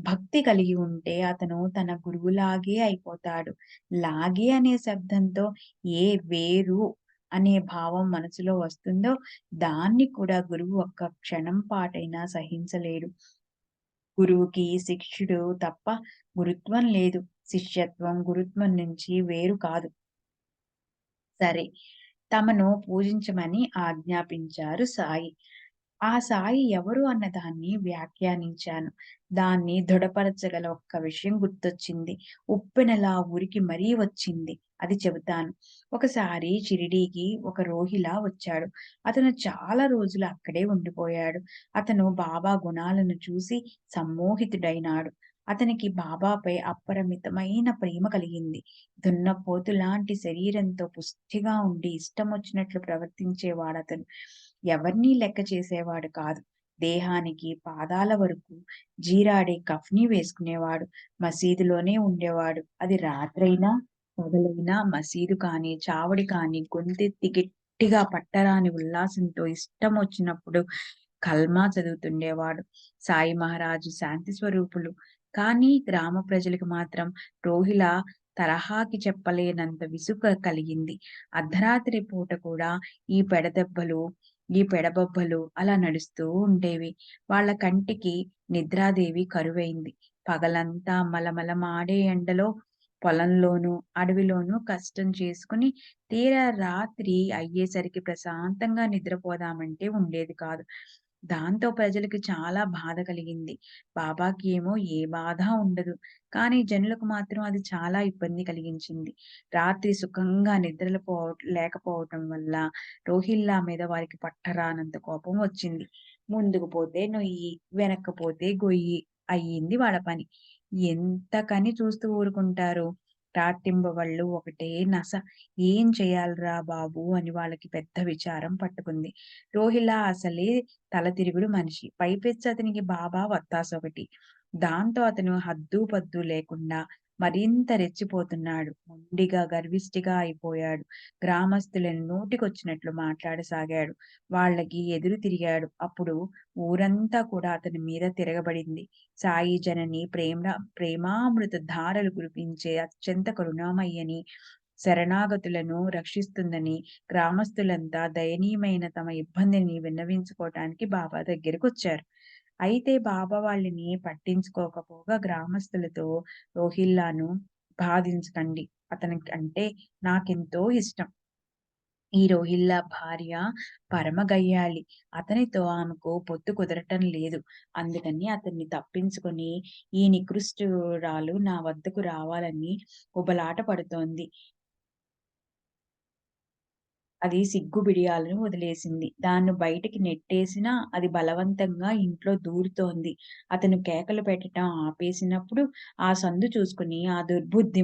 భక్తి కలిగి ఉంటే అతను తన గురువులాగే అయిపోతాడు. లాగే అనే శబ్దంతో ఏ వేరు అనే భావం మనసులో వస్తుందో దాన్ని కూడా గురువు ఒక్క క్షణం పాటైనా సహించలేడు. గురువుకి శిష్యుడు తప్ప గురుత్వం లేదు. శిష్యత్వం గురుత్వం నుంచి వేరు కాదు. సరే. తమను పూజించమని ఆజ్ఞాపించారు సాయి. ఆ సాయి ఎవరు అన్నదాన్ని వ్యాఖ్యానించాను. దాన్ని దృఢపరచగల ఒక్క విషయం గుర్తొచ్చింది. ఉప్పెనలా ఉరికి మరీ వచ్చింది. అది చెబుతాను. ఒకసారి షిరిడీకి ఒక రోహిలా వచ్చాడు. అతను చాలా రోజులు అక్కడే ఉండిపోయాడు. అతను బాబా గుణాలను చూసి సమ్మోహితుడైనాడు. అతనికి బాబాపై అపరిమితమైన ప్రేమ కలిగింది. దున్నపోతులాంటి శరీరంతో పుష్టిగా ఉండి ఇష్టమొచ్చినట్లు ప్రవర్తించేవాడతను. ఎవరినీ లెక్క చేసేవాడు కాదు. దేహానికి పాదాల వరకు జీరాడే కఫ్నీ వేసుకునేవాడు. మసీదులోనే ఉండేవాడు. అది రాత్రైనా, పగలైనా మసీదు కానీ, చావడి కానీ గొంతెత్తి గట్టిగా పట్టరాని ఉల్లాసంతో ఇష్టమొచ్చినప్పుడు కల్మా చదువుతుండేవాడు. సాయి మహారాజు శాంతి స్వరూపులు. కానీ గ్రామ ప్రజలకు మాత్రం రోహిలా తరహాకి చెప్పలేనంత విసుగు కలిగింది. అర్ధరాత్రి పూట కూడా ఈ పెడదెబ్బలు, ఈ పెడబొబ్బలు అలా నడుస్తూ ఉండేవి. వాళ్ళ కంటికి నిద్రాదేవి కరువైంది. పగలంతా మలమలమాడే ఎండలో పొలంలోనూ, అడవిలోనూ కష్టం చేసుకుని తీరా రాత్రి అయ్యేసరికి ప్రశాంతంగా నిద్రపోదామంటే ఉండేది కాదు. దాంతో ప్రజలకి చాలా బాధ కలిగింది. బాబాకి ఏమో ఏ బాధ ఉండదు. కానీ జనులకు మాత్రం అది చాలా ఇబ్బంది కలిగించింది. రాత్రి సుఖంగా లేకపోవటం వల్ల రోహిల్లా మీద వారికి పట్టరానంత కోపం వచ్చింది. ముందుకు పోతే నొయ్యి, వెనక్కి పోతే గొయ్యి అయ్యింది వాళ్ళ పని. ఎంతకని చూస్తూ ఊరుకుంటారు? రాత్రింబవళ్ళు ఒకటే నస. ఏం చేయాలిరా బాబు అని వాళ్ళకి పెద్ద విచారం పట్టుకుంది. రోహిల్లా అసలే తలతిరుగుడు మనిషి. పైపెచ్చు అతనికి బాబా వత్తాసొకటి. దాంతో అతను హద్దు పద్దు లేకుండా మరింత రెచ్చిపోతున్నాడు. మొండిగా, గర్విష్టిగా అయిపోయాడు. గ్రామస్తులను నోటికొచ్చినట్లు మాట్లాడసాగాడు. వాళ్ళకి ఎదురు తిరిగాడు. అప్పుడు ఊరంతా కూడా అతని మీద తిరగబడింది. సాయి జనని ప్రేమామృత ధారలు కురిపించే అత్యంత కరుణామయ్యని, శరణాగతులను రక్షిస్తుందని గ్రామస్తులంతా దయనీయమైన తమ ఇబ్బందిని విన్నవించుకోవటానికి బాబా దగ్గరకొచ్చారు. అయితే బాబా వాళ్ళని పట్టించుకోకపోగా గ్రామస్తులతో రోహిల్లాను బాధించకండి. అతనికి అంటే నాకెంతో ఇష్టం. ఈ రోహిల్లా భార్య పరమ గయ్యాళి. అతనితో ఆమెకు పొత్తు కుదరటం లేదు. అందుకని అతన్ని తప్పించుకొని ఈ నికృష్టురాలు నా వద్దకు రావాలని ఉబలాట పడుతోంది. అది సిగ్గు బిడియాలను వదిలేసింది. దాన్ని బయటికి నెట్టేసినా అది బలవంతంగా ఇంట్లో దూరుతోంది. అతను కేకలు పెట్టటం ఆపేసినప్పుడు ఆ సందు చూసుకుని ఆ దుర్బుద్ధి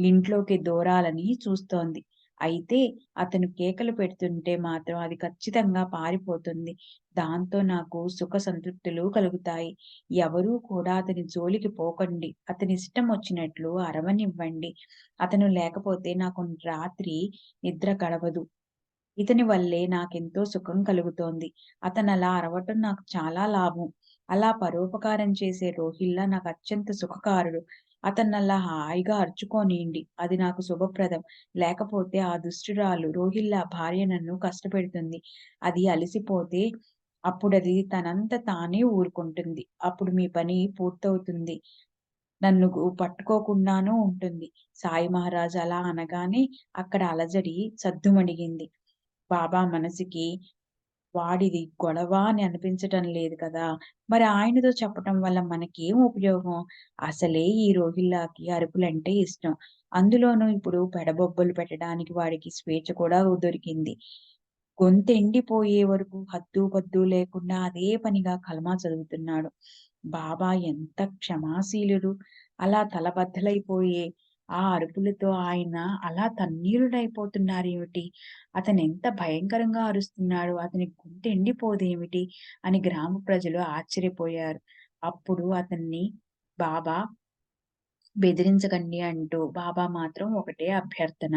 ఇంట్లోకి దూరాలని చూస్తోంది. అయితే అతను కేకలు పెడుతుంటే మాత్రం అది ఖచ్చితంగా పారిపోతుంది. దాంతో నాకు సుఖ సంతృప్తులు కలుగుతాయి. ఎవరూ కూడా అతని జోలికి పోకండి. అతనిష్టం వచ్చినట్లు అరవనివ్వండి. అతను లేకపోతే నాకు రాత్రి నిద్ర గడవదు. ఇతని వల్లే నాకెంతో సుఖం కలుగుతోంది. అతనలా అరవటం నాకు చాలా లాభం. అలా పరోపకారం చేసే రోహిల్లా నాకు అత్యంత సుఖకారుడు. అతన్నలా హాయిగా అరుచుకోనియండి. అది నాకు శుభప్రదం. లేకపోతే ఆ దుష్టురాలు రోహిల్లా భార్య నన్ను కష్టపెడుతుంది. అది అలిసిపోతే అప్పుడది తనంత తానే ఊరుకుంటుంది. అప్పుడు మీ పని పూర్తవుతుంది. నన్ను పట్టుకోకుండానూ ఉంటుంది. సాయి మహారాజ్ అలా అనగానే అక్కడ అలజడి సద్దుమణిగింది. బాబా మనసుకి వాడిది గొడవ అని అనిపించటం లేదు కదా! మరి ఆయనతో చెప్పటం వల్ల మనకేం ఉపయోగం? అసలే ఈ రోహిల్లాకి అరుపులంటే ఇష్టం. అందులోనూ ఇప్పుడు పెడబొబ్బలు పెట్టడానికి వాడికి స్వేచ్ఛ కూడా దొరికింది. గొంతెండిపోయే వరకు హద్దు పద్దు లేకుండా అదే పనిగా కలమా చదువుతున్నాడు. బాబా ఎంత క్షమాశీలుడు. అలా తలబద్దలైపోయే ఆ అరుపులతో ఆయన అలా తన్నీరులైపోతున్నారేమిటి? అతనెంత భయంకరంగా అరుస్తున్నాడు. అతని గొంతెండిపోదేమిటి? అని గ్రామ ప్రజలు ఆశ్చర్యపోయారు. అప్పుడు అతన్ని బాబా బెదిరించకండి అంటూ బాబా మాత్రం ఒకటే అభ్యర్థన.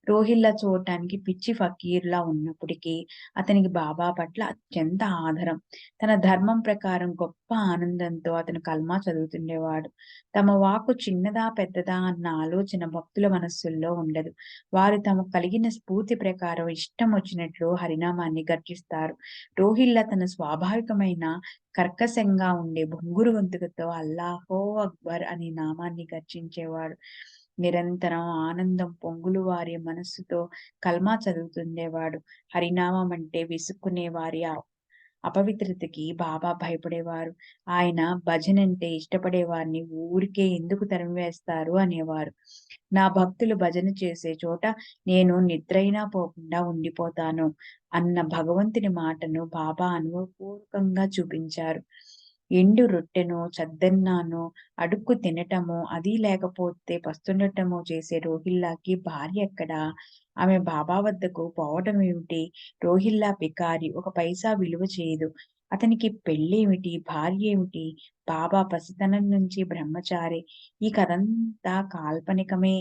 రోహిల్లా చూడటానికి పిచ్చి ఫకీర్‌లా ఉన్నప్పటికీ అతనికి బాబా పట్ల అత్యంత ఆదరం. తన ధర్మం ప్రకారం గొప్ప ఆనందంతో అతను కల్మా చదువుతుండేవాడు. తమ వాక్కు చిన్నదా, పెద్దదా అన్న ఆలోచన భక్తుల మనస్సుల్లో ఉండదు. వారు తమకు కలిగిన స్ఫూర్తి ప్రకారం ఇష్టం వచ్చినట్లు హరినామాన్ని గర్జిస్తారు. రోహిల్లా తన స్వాభావికమైన కర్కశంగా ఉండే బొంగురు గొంతుకతో అల్లాహో అక్బర్ అనే నామాన్ని గర్జించేవాడు. నిరంతరం ఆనందం పొంగులు వారి మనస్సుతో కల్మా చదువుతుండేవాడు. హరినామం అంటే విసుక్కునే వారి అపవిత్రతకి బాబా భయపడేవారు. ఆయన భజనంటే ఇష్టపడే వారిని ఊరికే ఎందుకు తరిమివేస్తారు అనేవారు. నా భక్తులు భజన చేసే చోట నేను నిద్రైనా పోకుండా ఉండిపోతాను అన్న భగవంతుని మాటను బాబా అనుభవపూర్వకంగా చూపించారు. ఎండు రొట్టెనో, చద్దన్నానో అడుక్కు తినటమో, అదీ లేకపోతే పస్తుండటమో చేసే రోహిల్లాకి భార్య ఎక్కడా? ఆమె బాబా వద్దకు పోవటమేమిటి? రోహిల్లా బికారి. ఒక పైసా విలువ చేయదు. అతనికి పెళ్ళేమిటి? భార్యేమిటి? బాబా పసితనం నుంచి బ్రహ్మచారి. ఈ కథంతా కాల్పనికమే.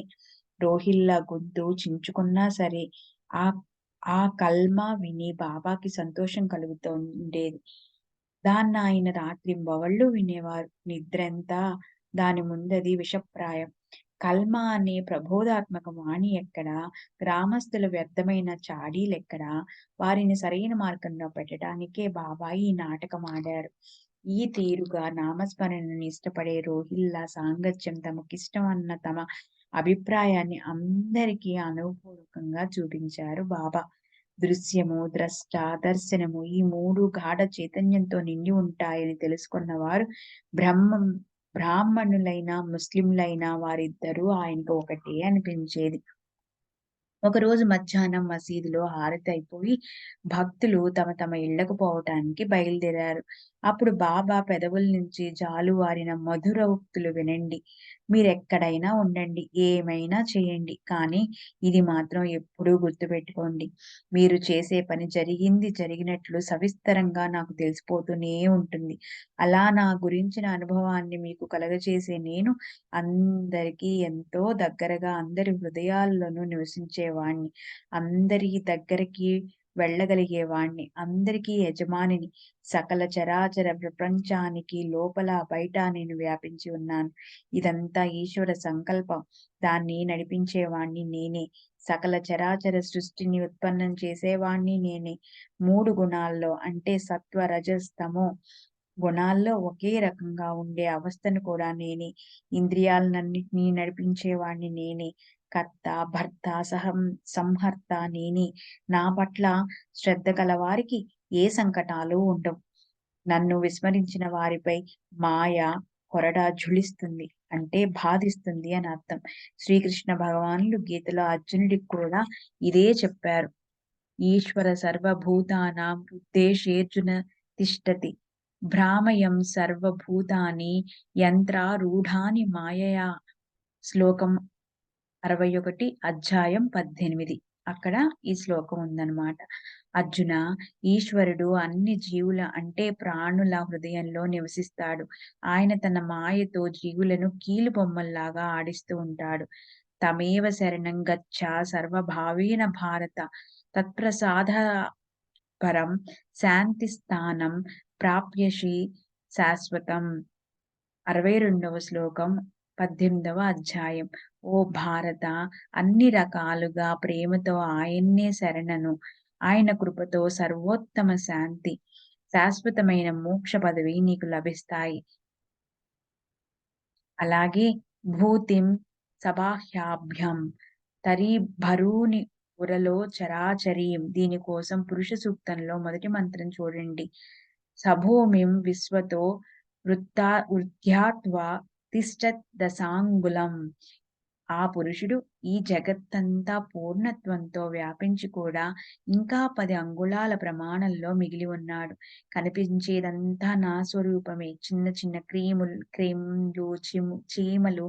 రోహిల్లా గొంతు చించుకున్నా సరే, ఆ ఆ కల్మా విని బాబాకి సంతోషం కలుగుతుండేది. దాన్నాయన రాత్రింబవళ్ళు వినేవారు. నిద్రంతా దాని ముందది విషప్రాయం. కల్మా అనే ప్రబోధాత్మక వాణి ఎక్కడా? గ్రామస్తుల వ్యర్థమైన చాడీలెక్కడా? వారిని సరైన మార్గంలో పెట్టడానికే బాబా ఈ నాటకమాడారు. ఈ తీరుగా నామస్మరణని ఇష్టపడే రోహిల్లా సాంగత్యం తమకిష్టం అన్న తమ అభిప్రాయాన్ని అందరికీ అనుభవపూర్వకంగా చూపించారు బాబా. దృశ్యము, ద్రష్ట, దర్శనము ఈ 3 గాఢ చైతన్యంతో నిండి ఉంటాయని తెలుసుకున్నవారు బ్రహ్మం బ్రాహ్మణులైనా, ముస్లింలైనా వారిద్దరూ ఆయనకు ఒకటే అనిపించేది. ఒకరోజు మధ్యాహ్నం మసీదులో హారతి అయిపోయి భక్తులు తమ తమ ఇళ్లకు పోవటానికి బయలుదేరారు. అప్పుడు బాబా పెదవుల నుంచి జాలువారిన మధుర ఉక్తులు వినండి. మీరెక్కడైనా ఉండండి, ఏమైనా చేయండి. కానీ ఇది మాత్రం ఎప్పుడూ గుర్తుపెట్టుకోండి. మీరు చేసే పని జరిగినట్లు సవిస్తరంగా నాకు తెలిసిపోతూనే ఉంటుంది. అలా నా గురించిన అనుభవాన్ని మీకు కలగచేసే నేను అందరికీ ఎంతో దగ్గరగా అందరి హృదయాల్లోనూ నివసించేవాణ్ణి. అందరి దగ్గరికి వెళ్ళగలిగేవాణ్ణి. అందరికీ యజమానిని. సకల చరాచర ప్రపంచానికి లోపల బయట నేను వ్యాపించి ఉన్నాను. ఇదంతా ఈశ్వర సంకల్పం. దాన్ని నడిపించేవాణ్ణి నేనే. సకల చరాచర సృష్టిని ఉత్పన్నం చేసేవాణ్ణి నేనే. 3 గుణాల్లో అంటే సత్వ, రజస్, తమో గుణాల్లో ఒకే రకంగా ఉండే అవస్థను కూడా నేనే. ఇంద్రియాలనన్నిటినీ నడిపించేవాణ్ణి నేనే. కర్త, భర్త, సంహర్త నేనే. నా పట్ల శ్రద్ధ గలవారికి ఏ సంకటాలు ఉండవు. నన్ను విస్మరించిన వారిపై మాయ కొరడా ఝుళిస్తుంది. అంటే బాధిస్తుంది అని అర్థం. శ్రీకృష్ణ భగవానులు గీతలో అర్జునుడికి కూడా ఇదే చెప్పారు. ఈశ్వర సర్వభూతానాం హృద్దేశేర్జున తిష్టతి. భ్రామయం సర్వభూతాని యంత్రారూఢాని మాయయా. శ్లోకం 61 అధ్యాయం 18. అక్కడ ఈ శ్లోకం ఉందన్నమాట. అర్జున, ఈశ్వరుడు అన్ని జీవుల అంటే ప్రాణుల హృదయంలో నివసిస్తాడు. ఆయన తన మాయతో జీవులను కీలుబొమ్మల్లాగా ఆడిస్తూ ఉంటాడు. తమేవ శరణం గచ్చ సర్వభావేన భారత తత్ప్రసాద పరం శాంతిస్థానం ప్రాప్యసి శాశ్వతం. 62వ శ్లోకం 18వ అధ్యాయం. ఓ భారత, అన్ని రకాలుగా ప్రేమతో ఆయన్నే శరణను. ఆయన కృపతో సర్వోత్తమ శాంతి, శాశ్వతమైన మోక్ష పదవి నీకు లభిస్తాయి. అలాగే భూతిం సబాహ్యాభ్యం తరీభరూని ఉరలో చరాచరీం. దీనికోసం పురుష సూక్తంలో మొదటి మంత్రం చూడండి. సభూమిం విశ్వతో వృద్ధ్యాత్వా తిష్టత్ దశాంగులం. ఆ పురుషుడు ఈ జగత్తంతా పూర్ణత్వంతో వ్యాపించి కూడా ఇంకా 10 అంగుళాల ప్రమాణంలో మిగిలి ఉన్నాడు. కనిపించేదంతా నా స్వరూపమే. చిన్న చిన్న క్రిములు, చీమలు,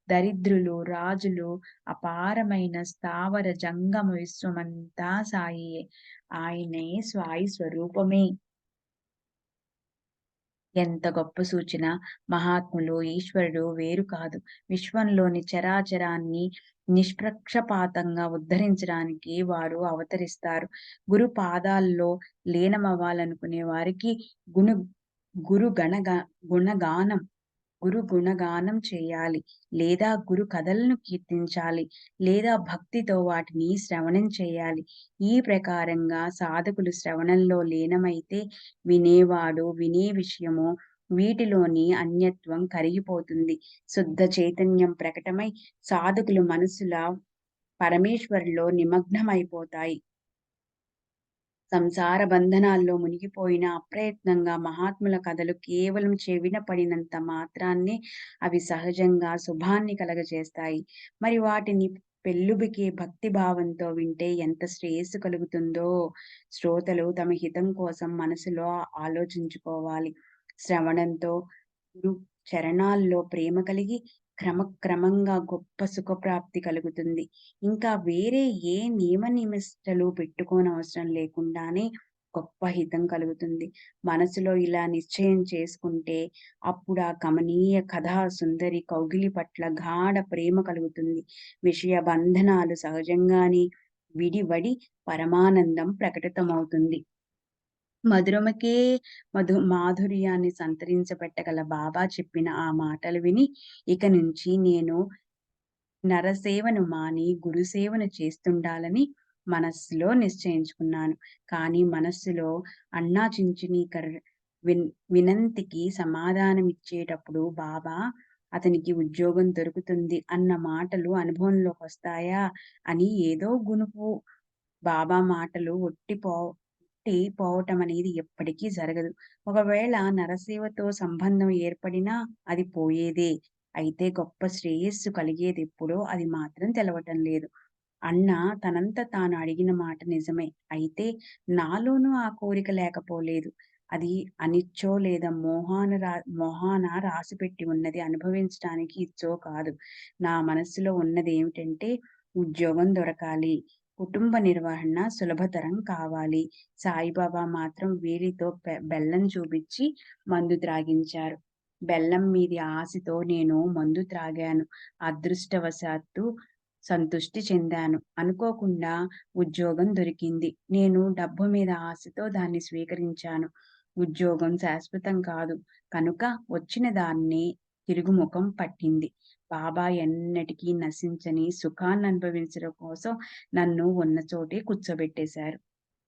దరిద్రులు, రాజులు, అపారమైన స్థావర జంగమ విశ్వమంతా సాయియే. ఆయనే స్వాయి స్వరూపమే. ఎంత గొప్ప సూచన! మహాత్ములు, ఈశ్వరుడు వేరు కాదు. విశ్వంలోని చరాచరాన్ని నిష్పక్షపాతంగా ఉద్ధరించడానికి వారు అవతరిస్తారు. గురు పాదాల్లో లీనమవ్వాలనుకునే వారికి గును గురు గుణగానం గురు గుణగానం చేయాలి, లేదా గురు కథలను కీర్తించాలి, లేదా భక్తితో వాటిని శ్రవణం చేయాలి. ఈ ప్రకారంగా సాధకులు శ్రవణంలో లీనమైతే వినేవాడు, వినే విషయము వీటిలోని అన్యత్వం కరిగిపోతుంది. శుద్ధ చైతన్యం ప్రకటమై సాధకులు మనసుల పరమేశ్వరులో నిమగ్నమైపోతాయి. సంసార బంధనాల్లో మునిగిపోయిన అప్రయత్నంగా మహాత్ముల కథలు కేవలం చెవిన పడినంత మాత్రాన్నే అవి సహజంగా శుభాన్ని కలగజేస్తాయి. మరి వాటిని పెల్లుబికే భక్తి భావంతో వింటే ఎంత శ్రేయస్సు కలుగుతుందో శ్రోతలు తమ హితం కోసం మనసులో ఆలోచించుకోవాలి. శ్రవణంతో గురు చరణాల్లో ప్రేమ కలిగి క్రమక్రమంగా గొప్ప సుఖప్రాప్తి కలుగుతుంది. ఇంకా వేరే ఏ నియమ నిమిష్టలు పెట్టుకోనవసరం లేకుండానే గొప్ప హితం కలుగుతుంది. మనసులో ఇలా నిశ్చయం చేసుకుంటే అప్పుడు ఆ కమనీయ కథా సుందరి కౌగిలి పట్ల గాఢ ప్రేమ కలుగుతుంది. విషయ బంధనాలు సహజంగానే విడివడి పరమానందం ప్రకటితమవుతుంది. మధురమకే మాధుర్యాన్ని సంతరించబెట్టగల బాబా చెప్పిన ఆ మాటలు విని ఇక నుంచి నేను నరసేవను మాని గురుసేవను చేస్తుండాలని మనస్సులో నిశ్చయించుకున్నాను. కానీ మనస్సులో అన్నా చించుని వినంతికి సమాధానమిచ్చేటప్పుడు బాబా అతనికి ఉద్యోగం దొరుకుతుంది అన్న మాటలు అనుభవంలోకి వస్తాయా అని ఏదో గునుపు. బాబా మాటలు పోవటం అనేది ఎప్పటికీ జరగదు. ఒకవేళ నరసేవతో సంబంధం ఏర్పడినా అది పోయేదే. అయితే గొప్ప శ్రేయస్సు కలిగేదెప్పుడో అది మాత్రం తెలవటం లేదు. అన్న తనంత తాను అడిగిన మాట నిజమే. అయితే నాలోనూ ఆ కోరిక లేకపోలేదు. అది అనిచ్చో లేదా మోహాన రాసిపెట్టి ఉన్నది అనుభవించటానికి ఇచ్చో కాదు. నా మనస్సులో ఉన్నదేమిటంటే ఉద్యోగం దొరకాలి, కుటుంబ నిర్వహణ సులభతరం కావాలి. సాయిబాబా మాత్రం వేలితో బెల్లం చూపించి మందు త్రాగించారు. బెల్లం మీది ఆశతో నేను మందు త్రాగాను. అదృష్టవశాత్తు సంతృష్టి చెందాను. అనుకోకుండా ఉద్యోగం దొరికింది. నేను డబ్బు మీద ఆశతో దాన్ని స్వీకరించాను. ఉద్యోగం శాశ్వతం కాదు కనుక వచ్చిన దాన్ని తిరుగుముఖం పట్టింది. బాబా ఎన్నటికీ నశించని సుఖాన్ని అనుభవించడం కోసం నన్ను ఉన్న చోటే కూర్చోబెట్టేశారు.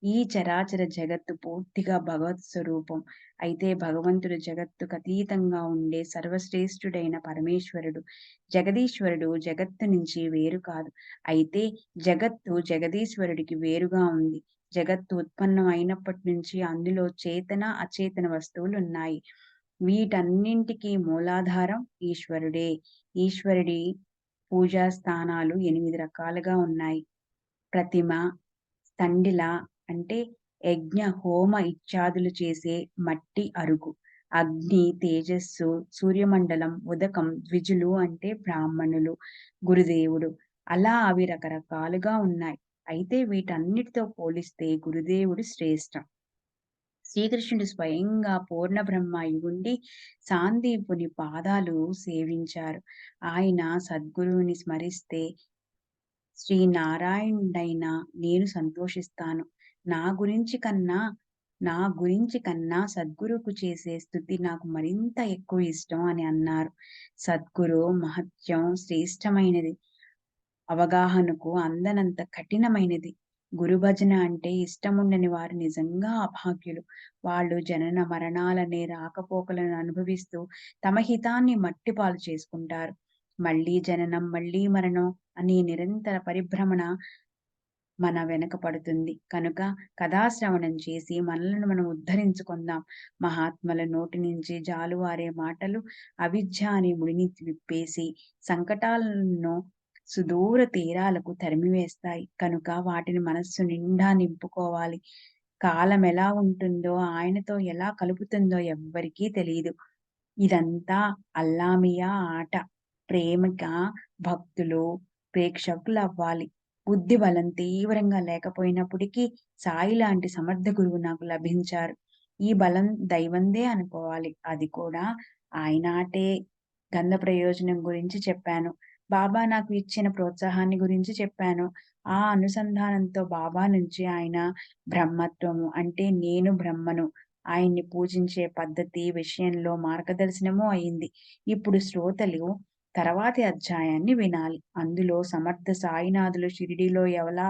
ఈ చరాచర జగత్తు పూర్తిగా భగవత్ స్వరూపం. అయితే భగవంతుడు జగత్తుకు అతీతంగా ఉండే సర్వశ్రేష్ఠుడైన పరమేశ్వరుడు. జగదీశ్వరుడు జగత్తు నుంచి వేరు కాదు. అయితే జగత్తు జగదీశ్వరుడికి వేరుగా ఉంది. జగత్తు ఉత్పన్నం అయినప్పటి నుంచి అందులో చేతన, అచేతన వస్తువులున్నాయి. వీటన్నింటికి మూలాధారం ఈశ్వరుడే. ఈశ్వరుడి పూజా స్థానాలు 8 రకాలుగా ఉన్నాయి. ప్రతిమ, తండిల అంటే యజ్ఞ, హోమ ఇత్యాదులు చేసే మట్టి అరుగు. అగ్ని, తేజస్సు, సూర్యమండలం, ఉదకం, ద్విజులు అంటే బ్రాహ్మణులు, గురుదేవుడు. అలా అవి రకరకాలుగా ఉన్నాయి. అయితే వీటన్నిటితో పోలిస్తే గురుదేవుడు శ్రేష్టం. శ్రీకృష్ణుడు స్వయంగా పూర్ణ బ్రహ్మ అయ్యుండి సాందీపుని పాదాలు సేవించారు. ఆయన సద్గురువుని స్మరిస్తే శ్రీనారాయణుడైన నేను సంతోషిస్తాను. నా గురించి కన్నా నా గురించి కన్నా సద్గురువుకు చేసే స్తుతి నాకు మరింత ఎక్కువ ఇష్టం అని అన్నారు. సద్గురు మహత్యం శ్రేష్టమైనది. అవగాహనకు అందనంత కఠినమైనది. గురుభజన అంటే ఇష్టముండని వారు నిజంగా అభాగ్యులు. వాళ్ళు జనన మరణాలనే రాకపోకలను అనుభవిస్తూ తమ హితాన్ని మట్టిపాలు చేసుకుంటారు. మళ్ళీ జననం, మళ్ళీ మరణం అనే నిరంతర పరిభ్రమణ మన వెనక పడుతుంది. కనుక కథాశ్రవణం చేసి మనలను మనం ఉద్ధరించుకుందాం. మహాత్ముల నోటి నుంచి జాలువారే మాటలు అవిద్య అనే ముడిని విప్పేసి సంకటాలను సుదూర తీరాలకు తరిమివేస్తాయి. కనుక వాటిని మనస్సు నిండా నింపుకోవాలి. కాలం ఎలా ఉంటుందో, ఆయనతో ఎలా కలుపుతుందో ఎవ్వరికీ తెలీదు. ఇదంతా అల్లామియా ఆట. ప్రేమిక భక్తులు ప్రేక్షకులవ్వాలి. బుద్ధి బలం తీవ్రంగా లేకపోయినప్పటికీ సాయి లాంటి సమర్థ గురువు నాకు లభించారు. ఈ బలం దైవందే అనుకోవాలి. అది కూడా ఆయన ఆటే. గంధ ప్రయోజనం గురించి చెప్పాను. బాబా నాకు ఇచ్చిన ప్రోత్సాహాన్ని గురించి చెప్పాను. ఆ అనుసంధానంతో బాబా నుంచి ఆయన బ్రహ్మత్వము అంటే నేను బ్రహ్మను ఆయన్ని పూజించే పద్ధతి విషయంలో మార్గదర్శనము అయింది. ఇప్పుడు శ్రోతలు తర్వాతి అధ్యాయాన్ని వినాలి. అందులో సమర్థ సాయినాథులు షిరిడీలో ఎలా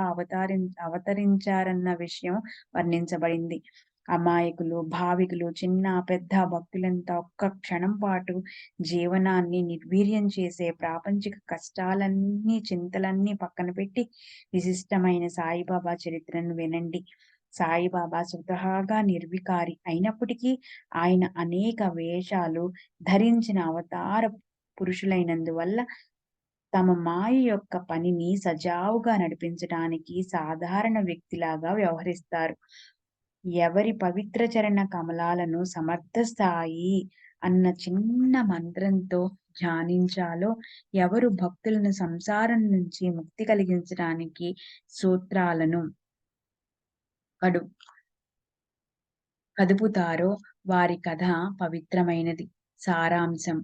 అవతరించారన్న విషయం వర్ణించబడింది. అమాయకులు, భావికులు, చిన్న పెద్ద భక్తులంతా ఒక్క క్షణం పాటు జీవనాన్ని నిర్వీర్యం చేసే ప్రాపంచిక కష్టాలన్నీ, చింతలన్నీ పక్కన పెట్టి విశిష్టమైన సాయిబాబా చరిత్రను వినండి. సాయిబాబా స్వతహాగా నిర్వికారి అయినప్పటికీ ఆయన అనేక వేషాలు ధరించిన అవతార పురుషులైనందువల్ల తమ మాయ యొక్క పనిని సజావుగా నడిపించడానికి సాధారణ వ్యక్తిలాగా వ్యవహరిస్తారు. ఎవరి పవిత్ర చరణ కమలాలను సమర్థ స్థాయి అన్న చిన్న మంత్రంతో ధ్యానించాలో, ఎవరు భక్తులను సంసారం నుంచి ముక్తి కలిగించడానికి సూత్రాలను కడు కదుపుతారో వారి కథ పవిత్రమైనది. సారాంశం: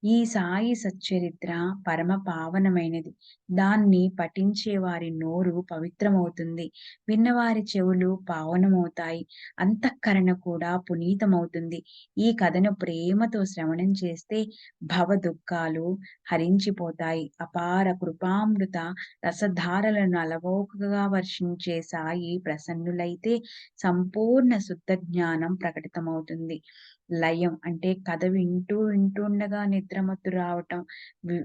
ఈ సాయి సచ్చరిత్ర పరమ పావనమైనది. దాన్ని పఠించే వారి నోరు పవిత్రమవుతుంది. విన్నవారి చెవులు పావనమవుతాయి. అంతఃకరణ కూడా పునీతమవుతుంది. ఈ కథను ప్రేమతో శ్రవణం చేస్తే భవ దుఃఖాలు హరించిపోతాయి. అపార కృపామృత రసధారలను అలవోకగా వర్షించే సాయి ప్రసన్నులైతే సంపూర్ణ శుద్ధ జ్ఞానం ప్రకటితమవుతుంది. లయం అంటే కథ వింటుండగా నిద్రమత్తు రావటం.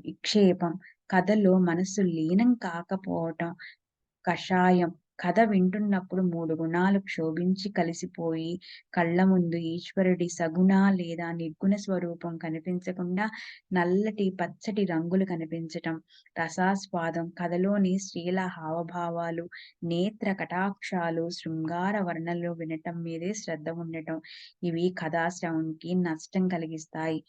విక్షేపం కథలో మనస్సు లీనం కాకపోవటం. కషాయం కథ వింటున్నప్పుడు 3 గుణాలు క్షోభించి కలిసిపోయి కళ్ళ ముందు ఈశ్వరుడి సగుణ లేదా నిర్గుణ స్వరూపం కనిపించకుండా నల్లటి పచ్చటి రంగులు కనిపించటం. రసాస్వాదం కథలోని స్త్రీల హావభావాలు, నేత్ర కటాక్షాలు, శృంగార వర్ణనలు వినటం మీదే శ్రద్ధ ఉండటం. ఇవి కథాశ్రవణకి నష్టం కలిగిస్తాయి.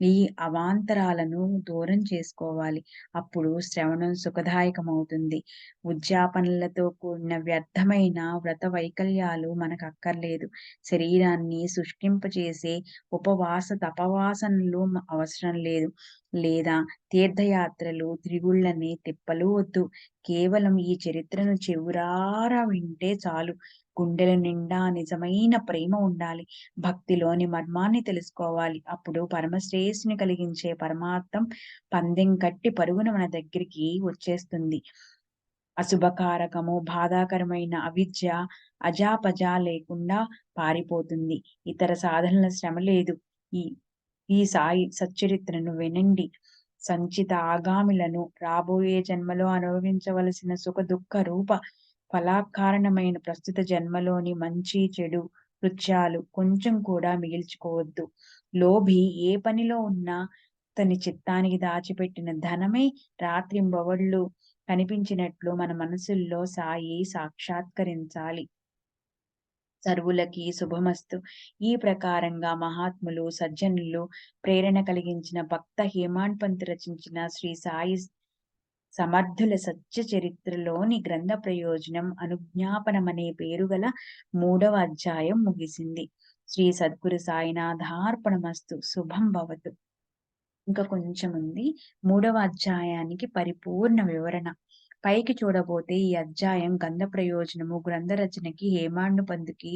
ఈ అవాంతరాలను దూరం చేసుకోవాలి. అప్పుడు శ్రవణం సుఖదాయకమవుతుంది. ఉద్యాపనలతో కూడిన వ్యర్థమైన వ్రత వైకల్యాలు మనకక్కర్లేదు. శరీరాన్ని శుష్కింపచేసే ఉపవాస తపవాసనలు అవసరం లేదు. లేదా తీర్థయాత్రలు, తిరుగుళ్ళనే తిప్పలు వద్దు. కేవలం ఈ చరిత్రను చెవురారా వింటే చాలు. గుండెల నిండా నిజమైన ప్రేమ ఉండాలి. భక్తిలోని మర్మాన్ని తెలుసుకోవాలి. అప్పుడు పరమశ్రేష్ఠుని కలిగించే పరమార్థం పందెం కట్టి పరుగున మన దగ్గరికి వచ్చేస్తుంది. అశుభకారకము, బాధాకరమైన అవిద్య అజాపజా లేకుండా పారిపోతుంది. ఇతర సాధనల శ్రమ లేదు. ఈ ఈ సాయి సచ్చరిత్రను వినండి. సంచిత ఆగాములను రాబోయే జన్మలో అనుభవించవలసిన సుఖ-దుఃఖ రూప ఫలకారణమైన ప్రస్తుత జన్మలోని మంచి, చెడు కృత్యాలు కొంచెం కూడా మిగిల్చుకోవద్దు. లోభి ఏ పనిలో ఉన్నా తని చిత్తానికి దాచిపెట్టిన ధనమే రాత్రింబవళ్ళు కనిపించినట్లు మన మనసుల్లో సాయి సాక్షాత్కరించాలి. సర్వులకి శుభమస్తు. ఈ ప్రకారంగా మహాత్ములు, సజ్జనులు ప్రేరణ కలిగించిన భక్త హేమాడ్పంతు రచించిన శ్రీ సాయి సమర్థుల సత్య చరిత్రలోని గ్రంథ ప్రయోజనం అనుజ్ఞాపనమనే పేరుగల 3వ అధ్యాయం ముగిసింది. శ్రీ సద్గురు సాయినాథార్పణమస్తు. శుభం భవతు. ఇంకా కొంచెం ఉంది. 3వ అధ్యాయానికి పరిపూర్ణ వివరణ. పైకి చూడబోతే ఈ అధ్యాయం గంధ ప్రయోజనము, గ్రంథ రచనకి హేమాడ్పంతుకి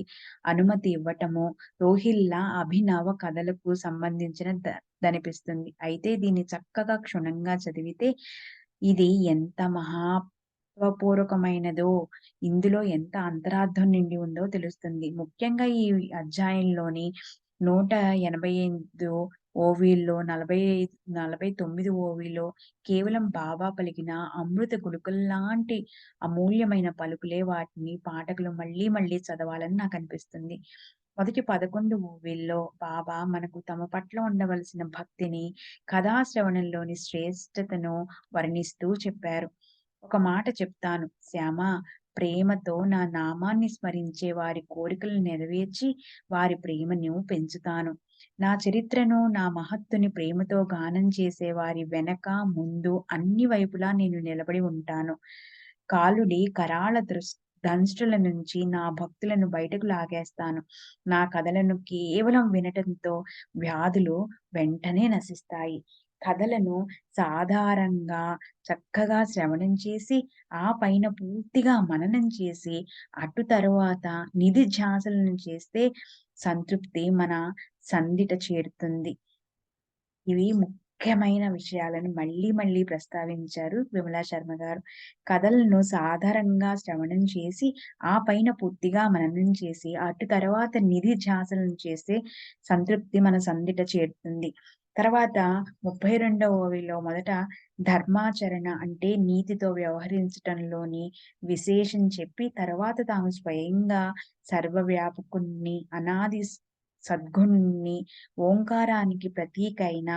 అనుమతి ఇవ్వటము, రోహిల్లా అభినవ కథలకు సంబంధించిన దనిపిస్తుంది. అయితే దీన్ని చక్కగా క్షుణ్ణంగా చదివితే ఇది ఎంత మహత్వపూర్వకమైనదో, ఇందులో ఎంత అంతరార్థం నిండి ఉందో తెలుస్తుంది. ముఖ్యంగా ఈ అధ్యాయంలోని 185 ఓవిల్లో 49 ఓవిలో కేవలం బాబా పలికిన అమృత గుళికల్లాంటి అమూల్యమైన పలుకులే. వాటిని పాఠకులు మళ్ళీ మళ్ళీ చదవాలని నాకనిపిస్తుంది. మొదటి 11 ఓవిల్లో బాబా మనకు తమ పట్ల ఉండవలసిన భక్తిని, కథాశ్రవణంలోని శ్రేష్టతను వర్ణిస్తూ చెప్పారు. ఒక మాట చెప్తాను శ్యామా, ప్రేమతో నా నామాన్ని స్మరించే వారి కోరికలను నెరవేర్చి వారి ప్రేమను పెంచుతాను. నా చరిత్రను, నా మహత్తుని ప్రేమతో గానం చేసే వారి వెనక, ముందు అన్ని వైపులా నేను నిలబడి ఉంటాను. కాలుడి కరాళ దంష్ట్రుల నుంచి నా భక్తులను బయటకు లాగేస్తాను. నా కథలను కేవలం వినటంతో వ్యాధులు వెంటనే నశిస్తాయి. కథలను సాధారణంగా చక్కగా శ్రవణం చేసి, ఆ పైన పూర్తిగా మననం చేసి, అటు తరువాత నిధిధ్యాసలను చేస్తే సంతృప్తి మన సందిట చేరుతుంది. ఇవి ముఖ్యమైన విషయాలను మళ్ళీ మళ్ళీ ప్రస్తావించారు విమలా శర్మ గారు. కథలను సాధారణంగా శ్రవణం చేసి, ఆ పైన పూర్తిగా మననం చేసి, అటు తర్వాత నిధిధ్యాసలను చేస్తే సంతృప్తి మన సందిట చేరుతుంది. తర్వాత 32వ ఓవిలో మొదట ధర్మాచరణ అంటే నీతితో వ్యవహరించటంలోని విశేషం చెప్పి, తర్వాత తాము స్వయంగా సర్వవ్యాపకుణ్ణి, అనాది సద్గుణుణ్ణి, ఓంకారానికి ప్రతీక అయిన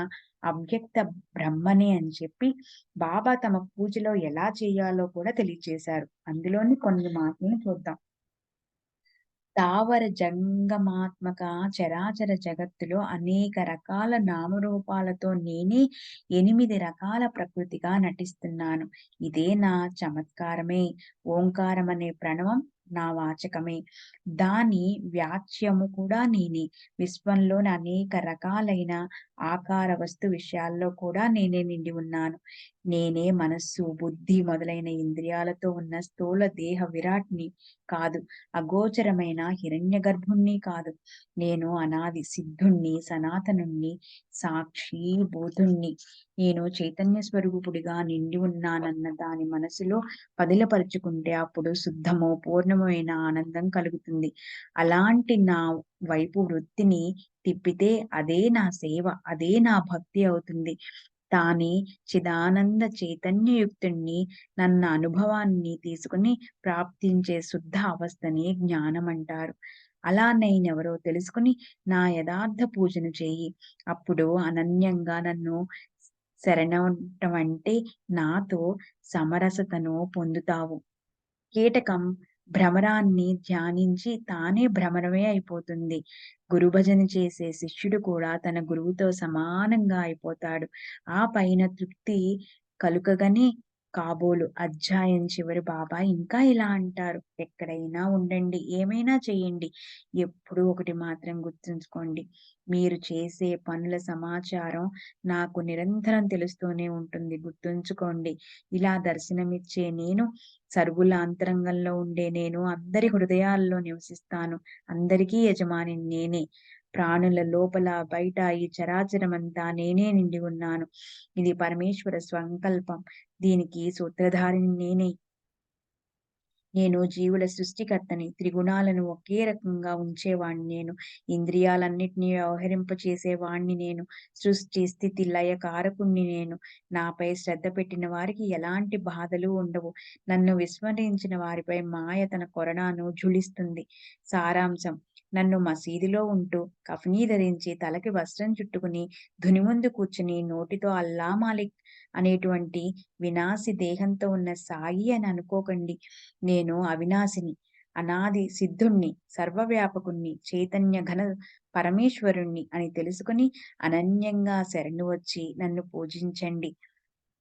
అవ్యక్త బ్రహ్మనే అని చెప్పి, బాబా తమ పూజలో ఎలా చేయాలో కూడా తెలియచేశారు. అందులోని కొన్ని మాటలను చూద్దాం. స్థావర జంగమాత్మక చరాచర జగత్తులో అనేక రకాల నామరూపాలతో నేనే 8 రకాల ప్రకృతిగా నటిస్తున్నాను. ఇదే నా చమత్కారమే. ఓంకారం అనే ప్రణవం నా వాచకమే. దాని వ్యాచ్యము కూడా నేనే. విశ్వంలోని అనేక రకాలైన ఆకార వస్తు విషయాల్లో కూడా నేనే నిండి ఉన్నాను. నేనే మనస్సు, బుద్ధి మొదలైన ఇంద్రియాలతో ఉన్న స్థూల దేహ విరాట్ని కాదు. అగోచరమైన హిరణ్యగర్భుణ్ణి కాదు. నేను అనాది సిద్ధుణ్ణి, సనాతనుణ్ణి, సాక్షి భూతుణ్ణి. నేను చైతన్య స్వరూపుడిగా నిండి ఉన్నానన్న దాని మనసులో పదిలపరుచుకుంటే అప్పుడు శుద్ధమో పూర్ణమైన ఆనందం కలుగుతుంది. అలాంటి నా వైపు వృత్తిని తిప్పితే అదే నా సేవ, అదే నా భక్తి అవుతుంది. తానే చిదానంద చైతన్యయుక్తుణ్ణి నన్న అనుభవాన్ని తీసుకుని ప్రాప్తించే శుద్ధ అవస్థనే జ్ఞానం అంటారు. అలా నేనెవరో తెలుసుకుని నా యథార్థ పూజను చెయ్యి. అప్పుడు అనన్యంగా నన్ను శరణటం అంటే నాతో సమరసతను పొందుతావు. కీటకం భ్రమరాన్ని ధ్యానించి తానే భ్రమరమే అయిపోతుంది. గురుభజన చేసే శిష్యుడు కూడా తన గురువుతో సమానంగా అయిపోతాడు. ఆ పైన తృప్తి కలుగగానే కాబోలు. అధ్యాయం చివరి బాబా ఇంకా ఇలా అంటారు. ఎక్కడైనా ఉండండి, ఏమైనా చేయండి. ఎప్పుడూ ఒకటి మాత్రం గుర్తుంచుకోండి. మీరు చేసే పనుల సమాచారం నాకు నిరంతరం తెలుస్తూనే ఉంటుంది. గుర్తుంచుకోండి. ఇలా దర్శనమిచ్చే నేను, సర్వుల అంతరంగంలో ఉండే నేను అందరి హృదయాల్లో నివసిస్తాను. అందరికీ యజమాని నేనే. ప్రాణుల లోపల, బయట ఈ చరాచరమంతా నేనే నిండి ఉన్నాను. ఇది పరమేశ్వర సంకల్పం. దీనికి సూత్రధారిని నేనే. నేను జీవుల సృష్టికర్తని. త్రిగుణాలను ఒకే రకంగా ఉంచేవాడిని నేను. ఇంద్రియాలన్నిటిని వ్యవహరింపచేసేవాడిని నేను. సృష్టి, స్థితి, లయ కారకుడిని నేను. నాపై శ్రద్ధ పెట్టిన వారికి ఎలాంటి బాధలు ఉండవు. నన్ను విస్మరించిన వారిపై మాయ తన కొరడాను ఝుళిస్తుంది. సారాంశం: నన్ను మసీదులో ఉంటూ, కఫనీ ధరించి, తలకి వస్త్రం చుట్టుకుని, ధుని ముందు కూర్చుని, నోటితో అల్లా మాలిక్ అనేటువంటి వినాశి దేహంతో ఉన్న సాయి అని అనుకోకండి. నేను అవినాశిని, అనాది సిద్ధుణ్ణి, సర్వవ్యాపకుణ్ణి, చైతన్య ఘన పరమేశ్వరుణ్ణి అని తెలుసుకొని అనన్యంగా శరణు వచ్చి నన్ను పూజించండి.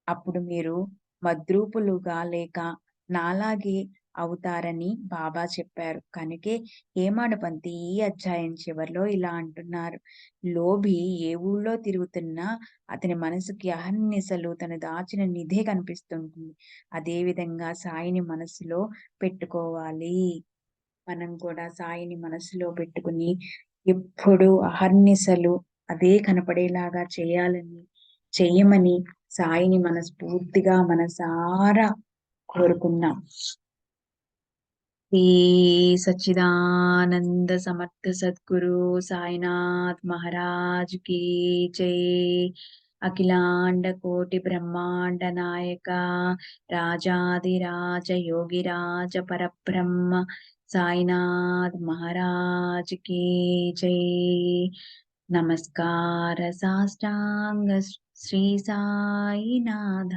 అప్పుడు మీరు మద్రూపులుగా లేక నాలాగే అవుతారని బాబా చెప్పారు. కనుకే హేమాడపంతి ఈ అధ్యాయం చివర్లో ఇలా అంటున్నారు: లోభి ఏ ఊళ్ళో తిరుగుతున్నా అతని మనసుకి అహర్నిశలు తను దాచిన నిధే కనిపిస్తుంటుంది. అదేవిధంగా సాయిని మనసులో పెట్టుకోవాలి. మనం కూడా సాయిని మనసులో పెట్టుకుని ఎప్పుడు అహర్నిశలు అదే కనపడేలాగా చెయ్యమని సాయిని మనస్ఫూర్తిగా మనసారా కోరుకుందాం. శ్రీ సచ్చిదానంద సమర్థ సద్గురు సాయినాథ్ మహారాజ్ की जय। అఖిలాండ కోటి బ్రహ్మాండ నాయక రాజాదిరాజ యోగిరాజ పరబ్రహ్మ సాయినాథ్ మహారాజ్ की जय। నమస్కార సాష్టాంగ శ్రీ సాయినాథ,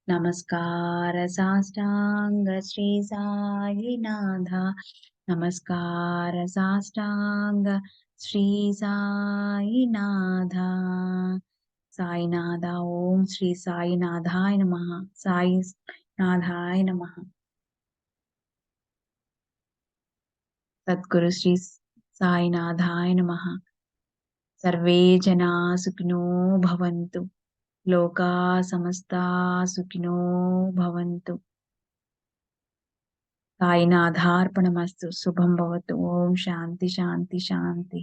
నమస్కార సాష్టాంగ శ్రీ సాయినాథ, నమస్కార సాష్టాంగ శ్రీ సాయినాథ. సాయినాథ. ఓం శ్రీ సాయినాథాయ నమః. సాయినాథాయ నమః. సద్గురు శ్రీ సాయినాథాయ నమః. సర్వే జనా సుఖినో భవంతు. లోకా సమస్తా సుఖినో భవంతు. సాయినాథార్పణమస్తు. శుభం భవతు. ఓం శాంతి శాంతి శాంతి.